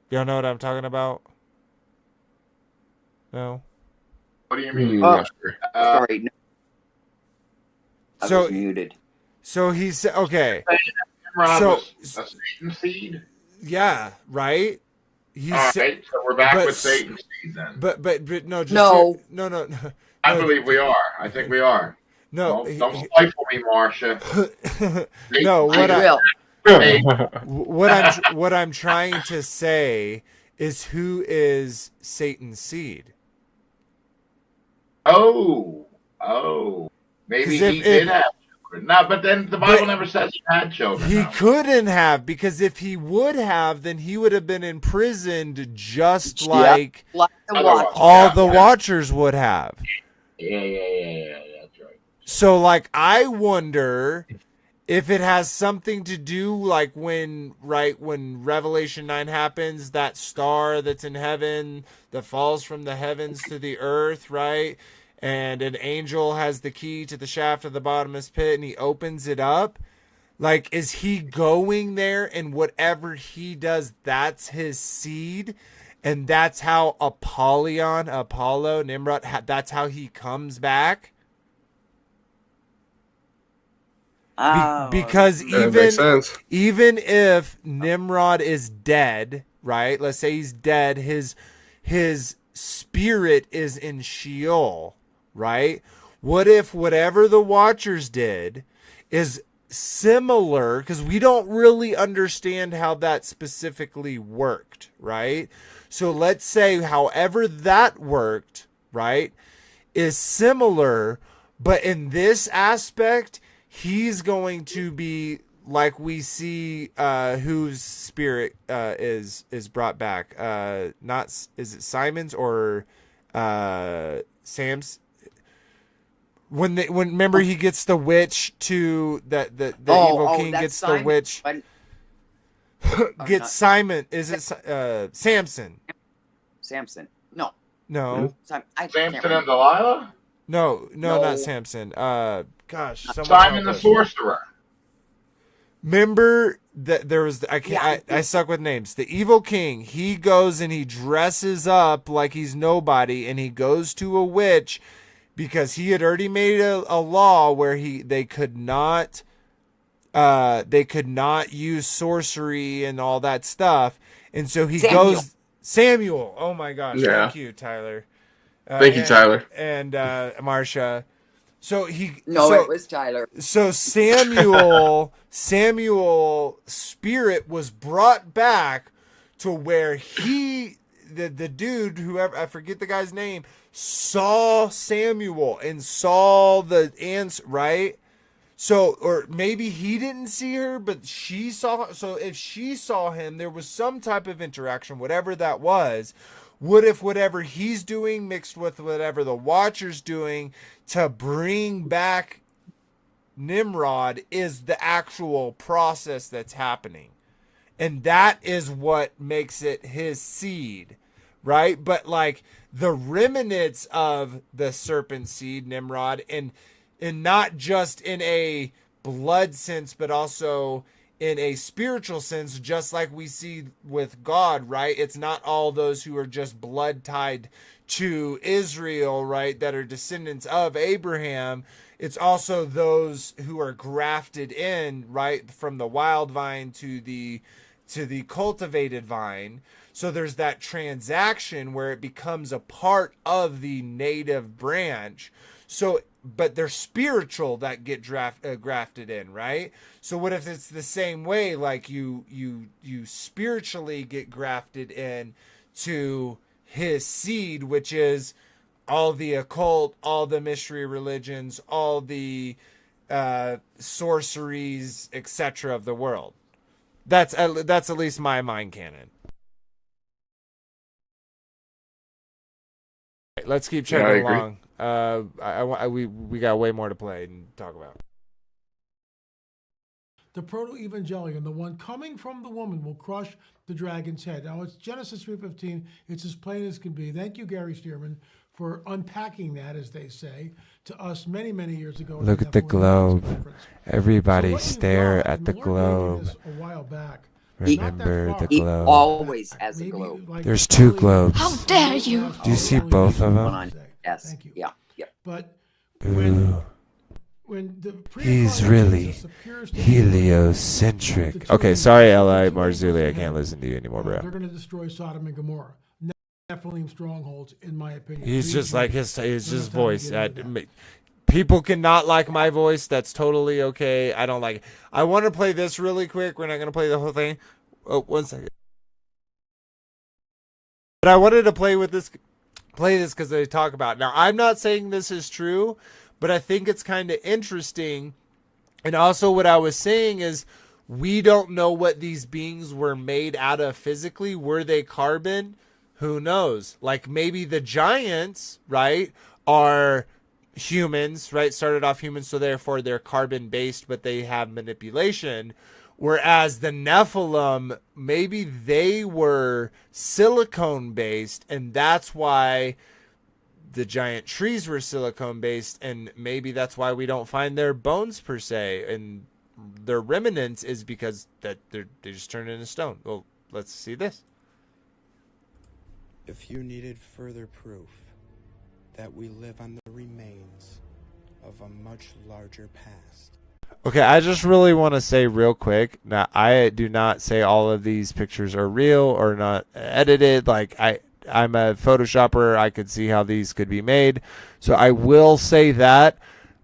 Y'all know what I'm talking about? No? What do you mean? Sorry. No. I So was muted. So he's okay. Nimrod So was a Satan seed? yeah, right? He's all right, so we're back with Satan's seed then. But no, just No. No. I believe we are. I think we are. No, Don't stifle me, Marcia. No, what I'm trying to say is who is Satan's seed? Oh, maybe he did have children. No, but then the Bible never says he had children. He couldn't have, because if he would have, then he would have been imprisoned just like all the Watchers would have. Yeah, that's right. So, like, I wonder if it has something to do, like, when Revelation 9 happens, that star that's in heaven that falls from the heavens to the earth, right? And an angel has the key to the shaft of the bottomless pit, and he opens it up. Like, is he going there, and whatever he does, that's his seed? And that's how Apollo, Nimrod, that's how he comes back? Because even if Nimrod is dead, right? Let's say he's dead, his spirit is in Sheol, right? What if whatever the Watchers did is similar, because we don't really understand how that specifically worked, right? So let's say however that worked, right, is similar, but in this aspect, he's going to be like we see whose spirit is brought back. Not, is it Simon's or Sam's? When remember he gets the witch to the evil king gets Simon. The witch gets Simon. Is it Samson? Samson. Samson No. and Delilah? No, not Samson. Gosh, Simon the sorcerer. Remember that there was I suck with names. The evil king, he goes and he dresses up like he's nobody, and he goes to a witch because he had already made a law where they could not use sorcery and all that stuff, and so he goes. Samuel. Oh my gosh! Yeah. Thank you, Tyler. Thank you, Tyler. And Marcia. So it was Tyler. So Samuel's spirit was brought back to where the dude, whoever, I forget the guy's name, saw Samuel and saw the ants, right? So, or maybe he didn't see her, but she saw. So if she saw him, there was some type of interaction, whatever that was, What if whatever he's doing mixed with whatever the Watcher's doing to bring back Nimrod is the actual process that's happening? And that is what makes it his seed, right? But like the remnants of the serpent seed, Nimrod, and not just in a blood sense, but also in a spiritual sense, just like we see with God, right? It's not all those who are just blood tied to Israel, right, that are descendants of Abraham. It's also those who are grafted in, right, from the wild vine to the cultivated vine. So there's that transaction where it becomes a part of the native branch. So, but they're spiritual that get grafted in, right? So what if it's the same way, like you spiritually get grafted in to his seed, which is all the occult, all the mystery religions, all the sorceries, etc. of the world. That's at least my mind canon. Let's keep checking along. We got way more to play and talk about. The proto-evangelion, the one coming from the woman, will crush the dragon's head. Now, it's Genesis 3:15. It's as plain as can be. Thank you, Gary Stearman, for unpacking that, as they say, to us many, many years ago. Look at the globe. Everybody stare at the globe. A while back. Remember the He globe. always has a globe. There's two globes. How dare you? Do you see both of them? Yes. Yeah. Yeah. But Ooh. when the He's really heliocentric. Okay, sorry, L.I. Marzulli. I can't listen to you anymore, bro. They're going to destroy Sodom and Gomorrah. Nephilim strongholds, in my opinion. He's just like his voice. People cannot like my voice. That's totally okay. I don't like it. I want to play this really quick. We're not going to play the whole thing. Oh, 1 second. But I wanted to play this because they talk about it. Now, I'm not saying this is true, but I think it's kind of interesting. And also what I was saying is we don't know what these beings were made out of physically. Were they carbon? Who knows? Like maybe the giants, right, are humans, right? Started off humans, so therefore they're carbon based, but they have manipulation. Whereas the Nephilim, maybe they were silicone based, and that's why the giant trees were silicone based, and maybe that's why we don't find their bones per se, and their remnants is because that they just turned into stone. Well, let's see this. If you needed further proof that we live on the remains of a much larger past. Okay, I just really want to say real quick, now I do not say all of these pictures are real or not edited. Like I'm a Photoshopper, I could see how these could be made. So I will say that,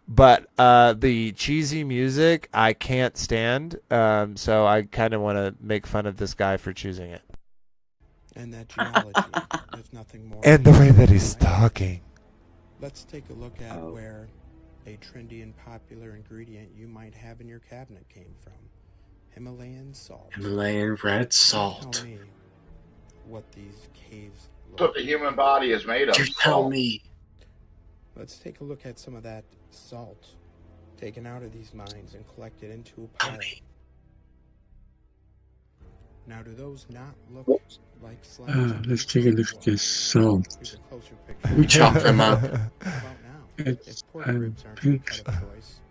but the cheesy music I can't stand. So I kind of want to make fun of this guy for choosing it. And that geology, there's nothing more. And the way that he's talking. Let's take a look at where a trendy and popular ingredient you might have in your cabinet came from. Himalayan salt. Himalayan red salt. Tell me what these caves That's what the human body is made of. You tell me. Let's take a look at some of that salt taken out of these mines and collected into a pile. Now, do those not look like slabs? Let's take a look at this salt. Here's a closer picture. We chop them up. How about now? It's If pork ribs aren't pink. your cut of choice,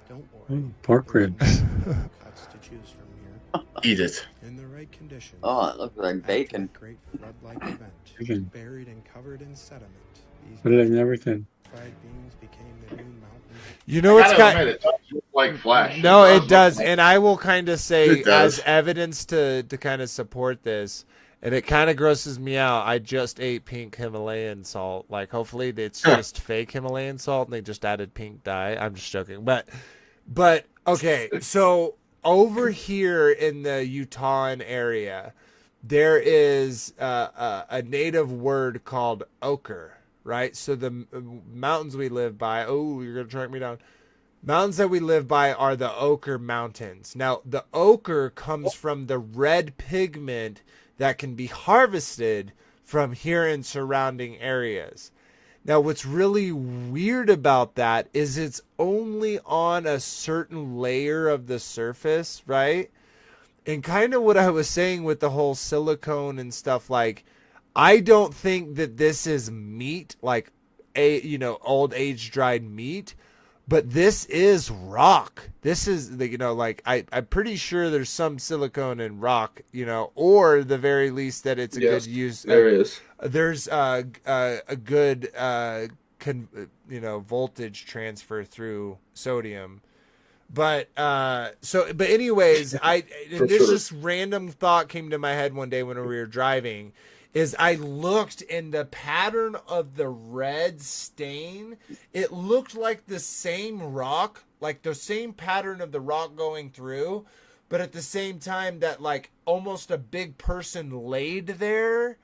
don't worry. Pork There's ribs. many cuts to choose from here. Eat it. In the right conditions. Oh, it looks like after bacon. a great flood-like event, Bacon. buried and covered in sediment, these Put it in everything. fried beans became the new mountain. You know what's Admit, it does look like flesh. No, it look does, like- and I will kind of say It does. as evidence to kind of support this, and it kind of grosses me out. I just ate pink Himalayan salt. Like, hopefully it's just fake Himalayan salt, and they just added pink dye. I'm just joking, but okay. So over here in the Utahn area, there is a native word called ochre. Right, so the mountains we live by. Oh, you're gonna track me down. Mountains that we live by are the ochre mountains. Now, the ochre comes from the red pigment that can be harvested from here in surrounding areas. Now, what's really weird about that is it's only on a certain layer of the surface, right? And kind of what I was saying with the whole silicone and stuff, like, I don't think that this is meat, like old age dried meat, but this is rock. This is I'm pretty sure there's some silicone in rock, or the very least that it's a good use. There is. There's a good voltage transfer through sodium. But anyways, this random thought came to my head one day when we were driving, is I looked, and the pattern of the red stain, it looked like the same rock, like the same pattern of the rock going through, but at the same time that like almost a big person laid there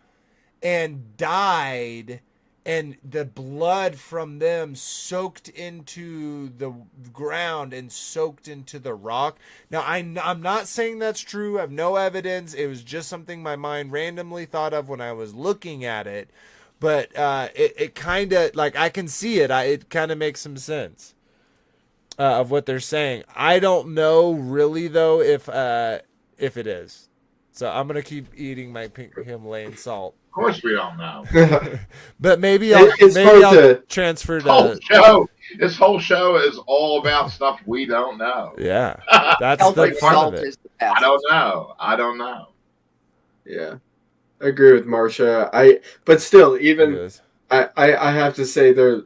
and died, and the blood from them soaked into the ground and soaked into the rock. Now, I'm not saying that's true. I have no evidence. It was just something my mind randomly thought of when I was looking at it. But it kind of, like, I can see it. It kind of makes some sense of what they're saying. I don't know really, though, if it is. So I'm going to keep eating my pink Himalayan salt. Of course we don't know. But maybe I'll transfer to... This whole show is all about stuff we don't know. Yeah. That's the fun of it. I don't know. Yeah. I agree with Marcia. But still, even I have to say there,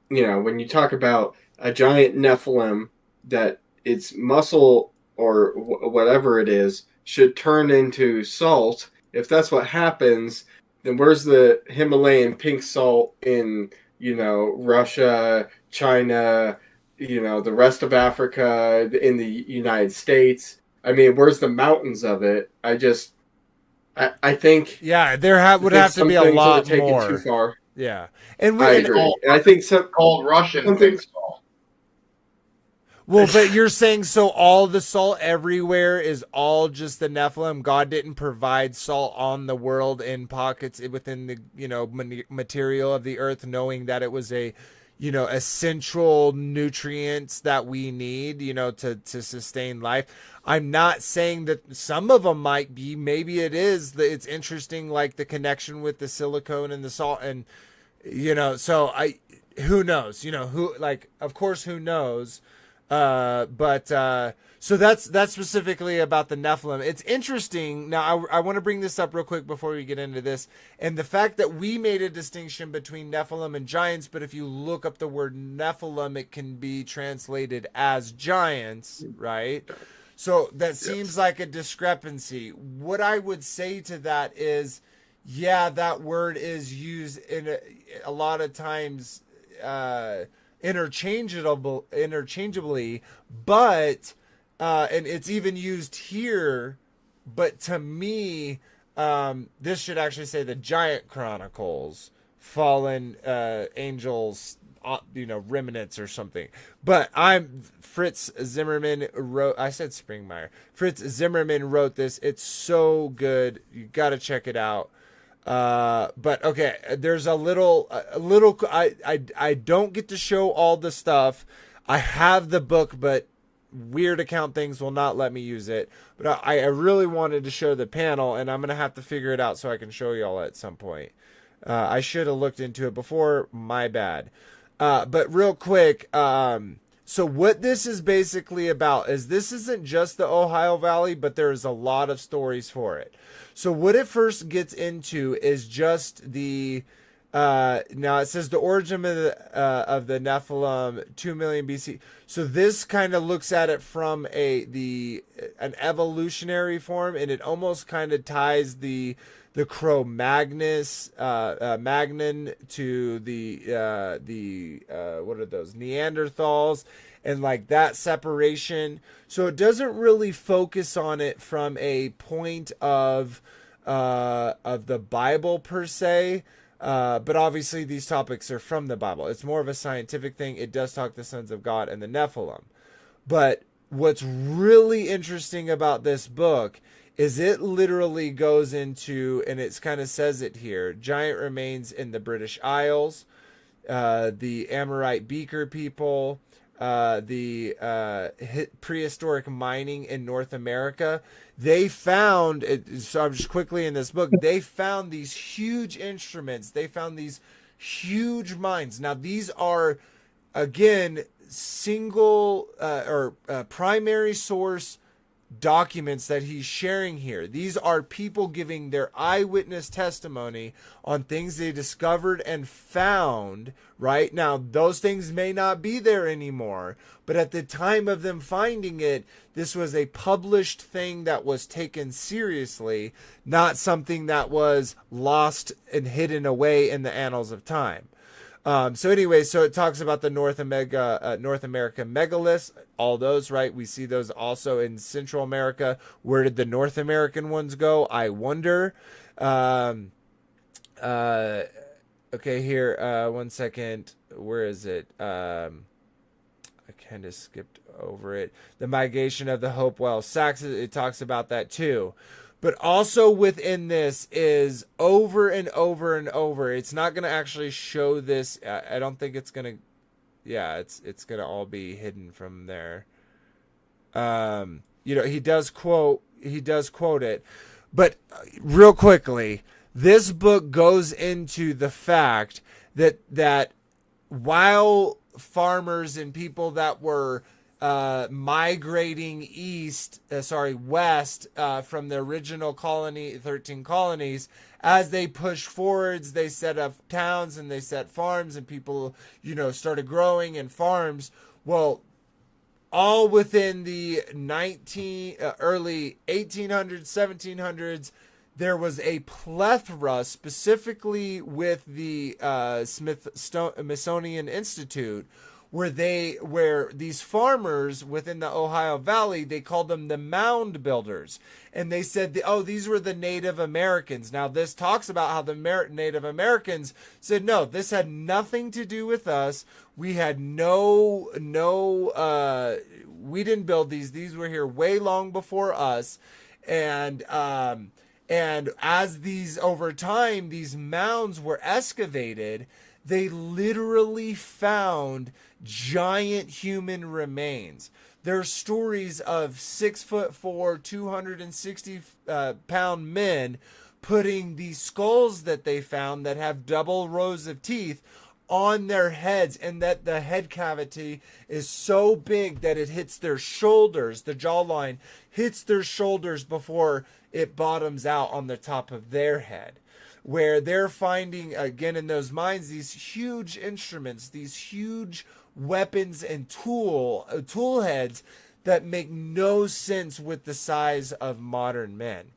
when you talk about a giant Nephilim, that its muscle or whatever it is should turn into salt. If that's what happens, then where's the Himalayan pink salt in, Russia, China, the rest of Africa, in the United States? I mean, where's the mountains of it? I think... Yeah, there would have to be a lot more. Too far. Yeah. And I agree. And I think called Russian pink salt. Well, but you're saying so all the salt everywhere is all just the Nephilim? God didn't provide salt on the world in pockets within the material of the earth, knowing that it was a essential nutrients that we need to sustain life. I'm not saying that some of them might be. Maybe it is. It's interesting, like the connection with the silicone and the salt, and so who knows? Of course, who knows? So that's specifically about the Nephilim. It's interesting. Now, I want to bring this up real quick before we get into this. And the fact that we made a distinction between Nephilim and giants, but if you look up the word Nephilim, it can be translated as giants, right? So that seems like a discrepancy. What I would say to that is, yeah, that word is used in a lot of times, interchangeably, but and it's even used here, but to me, this should actually say the Giant Chronicles, fallen angels, remnants or something. But Fritz Zimmerman wrote, I said Springmeyer. Fritz Zimmerman wrote this. It's so good. You got to check it out. But okay, there's a little, I don't get to show all the stuff. I have the book, but weird account things will not let me use it. But I really wanted to show the panel, and I'm going to have to figure it out so I can show y'all at some point. I should have looked into it before, my bad. But real quick, so what this is basically about is this isn't just the Ohio Valley, but there's a lot of stories for it. So what it first gets into is just the, now it says the origin of the Nephilim, 2 million BC. So this kind of looks at it from an evolutionary form, and it almost kind of ties the Cro-Magnon to the what are those, Neanderthals, and like that separation. So it doesn't really focus on it from a point of the Bible per se, but obviously these topics are from the Bible. It's more of a scientific thing. It does talk the sons of God and the Nephilim. But what's really interesting about this book is it literally goes into, and it kind of says it here, giant remains in the British Isles, the Amorite Beaker people, the prehistoric mining in North America. They found, so I'm just quickly in this book, they found these huge instruments. They found these huge mines. Now, these are, again, single or primary source documents that he's sharing here. These are people giving their eyewitness testimony on things they discovered and found, right? Now, those things may not be there anymore, but at the time of them finding it, this was a published thing that was taken seriously, not something that was lost and hidden away in the annals of time. So anyway, so it talks about the North America megaliths, all those, right? We see those also in Central America. Where did the North American ones go? I wonder. Okay, here, 1 second. Where is it? I kind of skipped over it. The migration of the Hopewell Saxons, it talks about that too. But also within this is over and over and over. It's not going to actually show this. I don't think it's going to. Yeah, it's going to all be hidden from there. He does quote it, but real quickly, this book goes into the fact that while farmers and people that were migrating west from the original 13 colonies, as they pushed forwards, they set up towns and they set farms, and people, started growing in farms. Well, all within the early 1800s, 1700s, there was a plethora, specifically with the Smithsonian Institute, where these farmers within the Ohio Valley, they called them the mound builders. And they said, these were the Native Americans. Now, this talks about how the Native Americans said, no, this had nothing to do with us. We had we didn't build these. These were here way long before us. And as over time, these mounds were excavated, they literally found giant human remains. There are stories of 6'4", 260-pound men putting these skulls that they found that have double rows of teeth on their heads, and that the head cavity is so big that it hits their shoulders. The jawline hits their shoulders before it bottoms out on the top of their head. Where they're finding, again, in those mines, these huge instruments, these huge weapons and tool heads that make no sense with the size of modern men.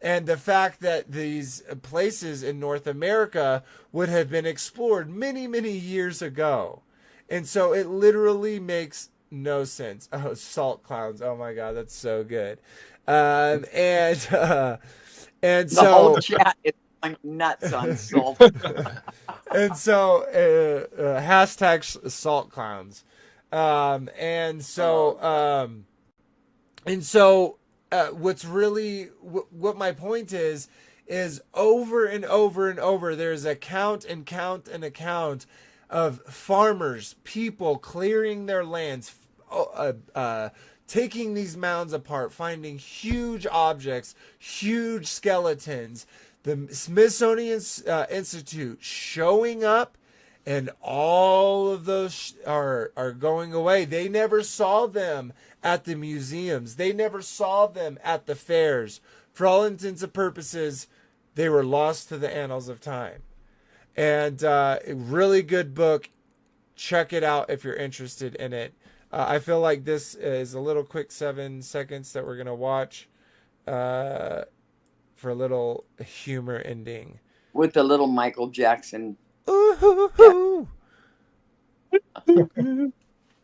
And the fact that these places in North America would have been explored many, many years ago. And so it literally makes no sense. Oh, salt clowns. Oh my God, that's so good. And so the whole chat is going nuts on salt. And so hashtag salt clowns. What's really what my point is over and over and over, there's account of farmers, people clearing their lands, taking these mounds apart, finding huge objects, huge skeletons, the Smithsonian Institute showing up, and all of those are going away. They never saw them at the museums. They never saw them at the fairs. For all intents and purposes, they were lost to the annals of time. And a really good book. Check it out if you're interested in it. I feel like this is a little quick 7 seconds that we're going to watch for a little humor ending. With the little Michael Jackson. All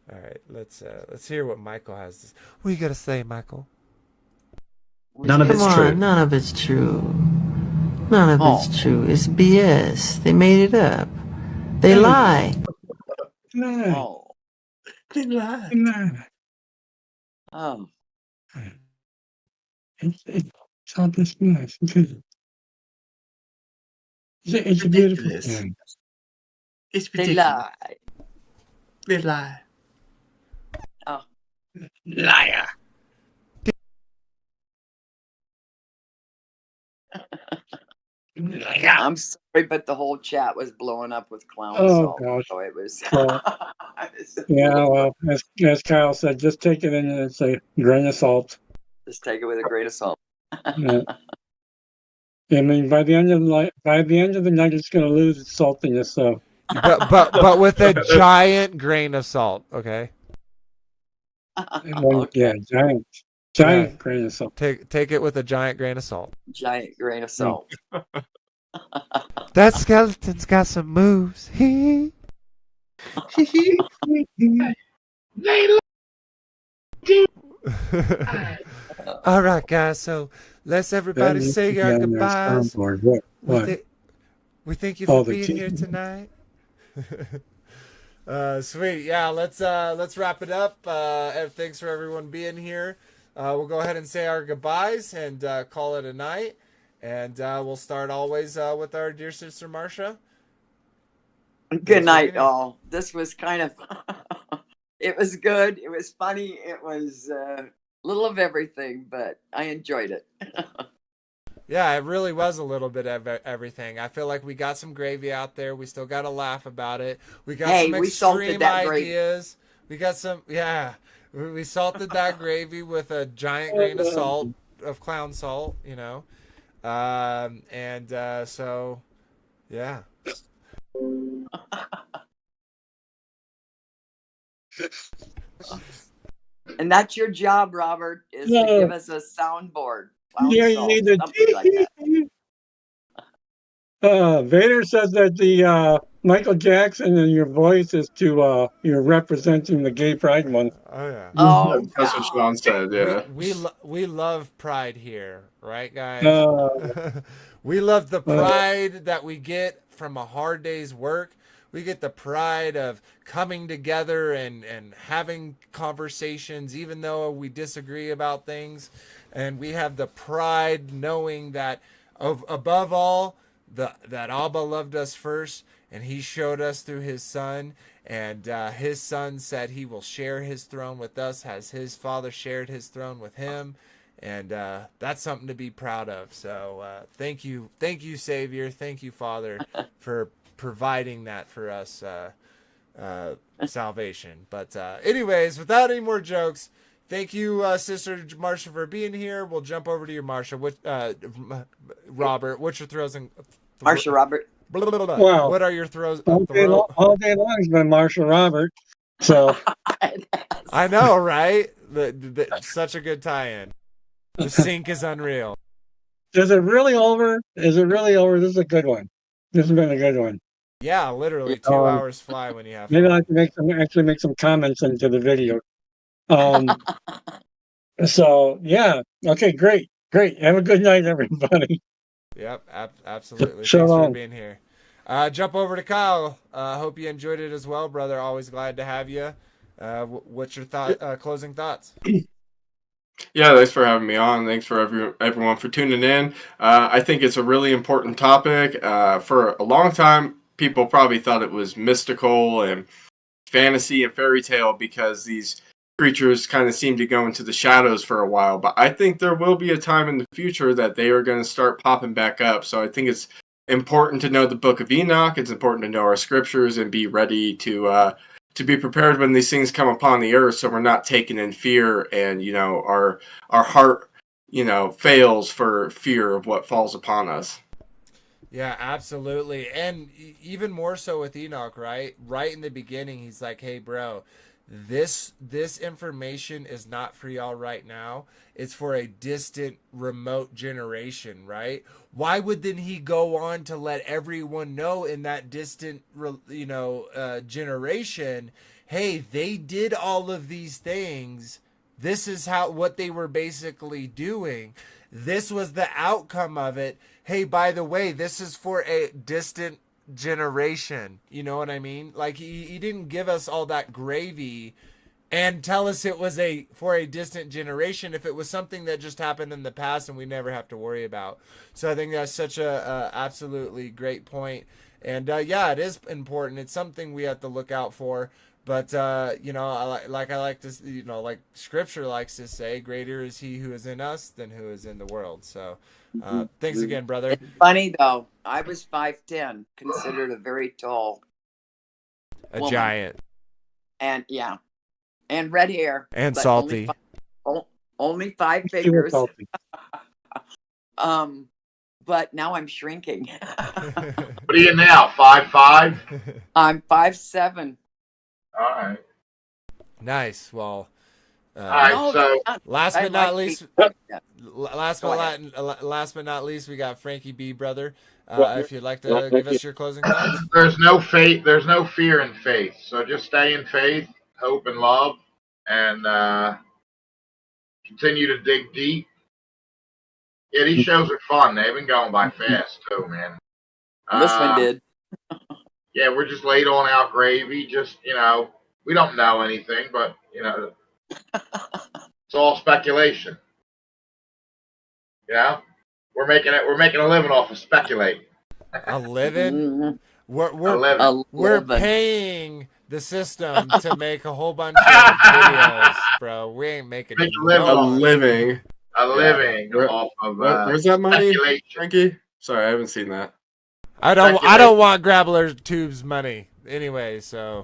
right, let's hear what Michael has to say. What you got to say, Michael? None of it's true. None of it's true. None of it's true. It's BS. They made it up. They lie. Oh. They lie. Oh. Self-disguise. It's a beautiful thing. It's They ridiculous. lie. They lie. Oh. Liar. I'm sorry, but the whole chat was blowing up with clown Oh, salt. gosh. So it was. Well, yeah, well, as Kyle said, just take it in and it's a grain of salt. Just take it with a grain of salt. Yeah. I mean, by the end of the night, it's going to lose its saltiness. So, but with a giant grain of salt. Okay. Yeah, giant grain of salt. Take it with a giant grain of salt. Giant grain of salt. That skeleton's got some moves. All right, guys. So let's everybody say our goodbyes. We thank you for being here tonight. Sweet. Yeah, let's wrap it up. Thanks for everyone being here. We'll go ahead and say our goodbyes and call it a night. And we'll start always with our dear sister Marcia. Good night, all. This was kind of, it was good. It was funny. It was a little of everything, but I enjoyed it. Yeah, it really was a little bit of everything. I feel like we got some gravy out there. We still got to laugh about it. We got some extreme ideas. We got some, we salted that gravy with a giant grain of salt, of clown salt, you know. So, yeah. And that's your job, Robert, is to give us a soundboard. Yeah, you need to. Vader says that the Michael Jackson in your voice is to you're representing the Gay Pride Month. Oh yeah. Oh, that's what Sean said. Yeah. We love pride here, right, guys? We love the pride that we get from a hard day's work. We get the pride of coming together and having conversations, even though we disagree about things. And we have the pride knowing that above all, that Abba loved us first, and he showed us through his son. And his son said he will share his throne with us as his father shared his throne with him. And that's something to be proud of. So thank you, Savior. Thank you, Father, for providing that for us, salvation. But anyways, without any more jokes, thank you, Sister Marcia, for being here. We'll jump over to you, Marcia. Robert, what's your throws? Marcia, Robert. Wow. What are your throws? All day long has been Marcia Robert. So I know, right? Such a good tie-in. The sync is unreal. Is it really over? This is a good one. This has been a good one. Yeah, literally 2 hours fly when you have fun. Maybe I can make some comments into the video. So yeah, okay, great. Have a good night, everybody. Yep, absolutely. Shalom. Thanks for being here. Jump over to Kyle. Hope you enjoyed it as well, brother. Always glad to have you. What's your closing thoughts? Yeah, thanks for having me on. Thanks for everyone for tuning in. I think it's a really important topic. For a long time, people probably thought it was mystical and fantasy and fairy tale because these creatures kind of seem to go into the shadows for a while. But I think there will be a time in the future that they are going to start popping back up. So I think it's important to know the book of Enoch. It's important to know our scriptures and be ready to be prepared when these things come upon the earth, so we're not taken in fear and, our heart, fails for fear of what falls upon us. Yeah, absolutely. And even more so with Enoch, right? Right in the beginning, he's like, hey, bro, this information is not for y'all right now. It's for a distant, remote generation, right? Why would then he go on to let everyone know in that distant, generation, hey, they did all of these things. This is what they were basically doing. This was the outcome of it. Hey, by the way, this is for a distant generation. You know what I mean? Like he didn't give us all that gravy and tell us it was for a distant generation if it was something that just happened in the past and we never have to worry about. So I think that's such a absolutely great point. And yeah, it is important. It's something we have to look out for. But you know, I like to, you know, like Scripture likes to say, greater is He who is in us than who is in the world. So thanks again, brother. It's funny though. I was 5'10", considered a very tall woman. Giant. And yeah, and red hair and salty. Only 5 fingers. But now I'm shrinking. What are you now? 5'5"? I'm 5'7". All right. Nice. Well, all right. So last but not least, we got Frankie B, brother. If you'd like to give us your closing thoughts. There's no faith. There's no fear in faith. So just stay in faith, hope, and love, and continue to dig deep. Yeah, these shows are fun. They've been going by fast too, man. This one did. Yeah, we're just laid on out gravy. Just, you know, we don't know anything, but you know, it's all speculation. Yeah, we're making a living off of speculating. A living? Mm-hmm. We're paying the system to make a whole bunch of videos, bro. We ain't making a living off of where's that money, Frankie? Sorry, I haven't seen that. I don't want Grappler Tube's money anyway. So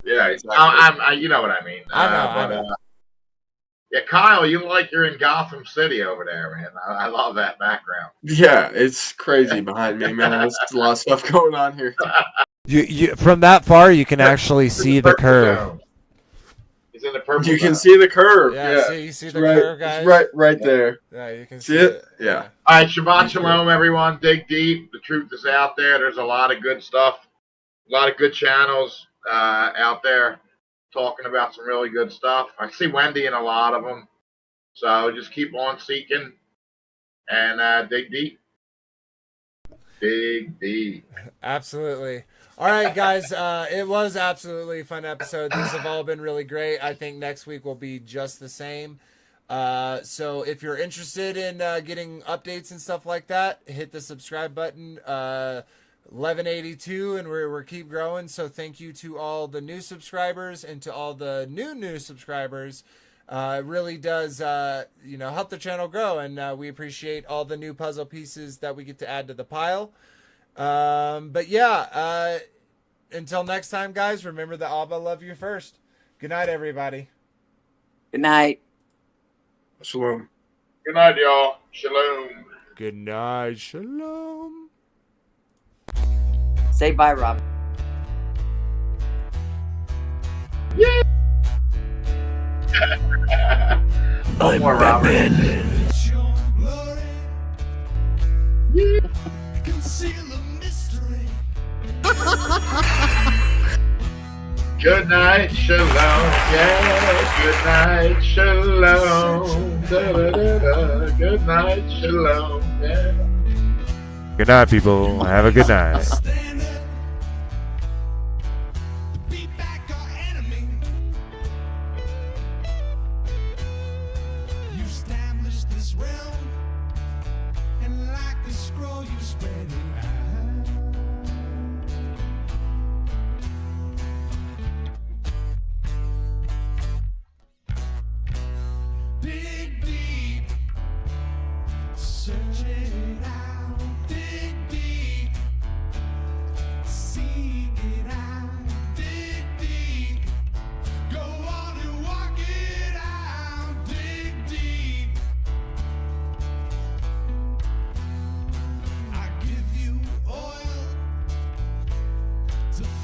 yeah, exactly. You know what I mean. I know. Yeah, Kyle, you look like you're in Gotham City over there, man. I love that background. Yeah, it's crazy behind me, man. There's a lot of stuff going on here. You from that far, you can actually see the curve. He's in the purple. You can see the curve. Yeah. You see the curve, guys. Right there. Yeah, you can see it. Yeah. All right, Shabbat Shalom, everyone. Dig deep. The truth is out there. There's a lot of good stuff, a lot of good channels out there talking about some really good stuff. I see Wendy in a lot of them. So just keep on seeking and dig deep. Dig deep. Absolutely. All right, guys. It was absolutely a fun episode. These have all been really great. I think next week will be just the same. So if you're interested in getting updates and stuff like that, hit the subscribe button. 1182, and we're keep growing. So thank you to all the new subscribers and to all the new subscribers. It really does, help the channel grow, and we appreciate all the new puzzle pieces that we get to add to the pile. But yeah, until next time, guys, remember that Abba love you first. Good night, everybody. Good night. Shalom. Good night, y'all. Shalom. Good night. Shalom. Say bye, Rob. Yeah. I'm Batman. Yeah. Good night, shalom. Yeah. Good night, shalom. Da-da-da-da. Good night, shalom. Yeah. Good night, people. Have a good night.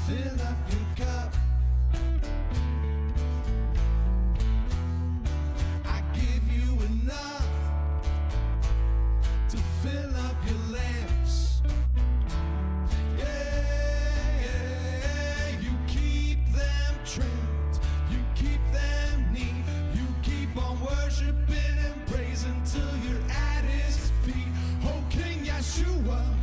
Fill up your cup. I give you enough to fill up your lamps. Yeah, you keep them trimmed, you keep them neat, you keep on worshiping and praising till you're at His feet. Oh, King Yeshua.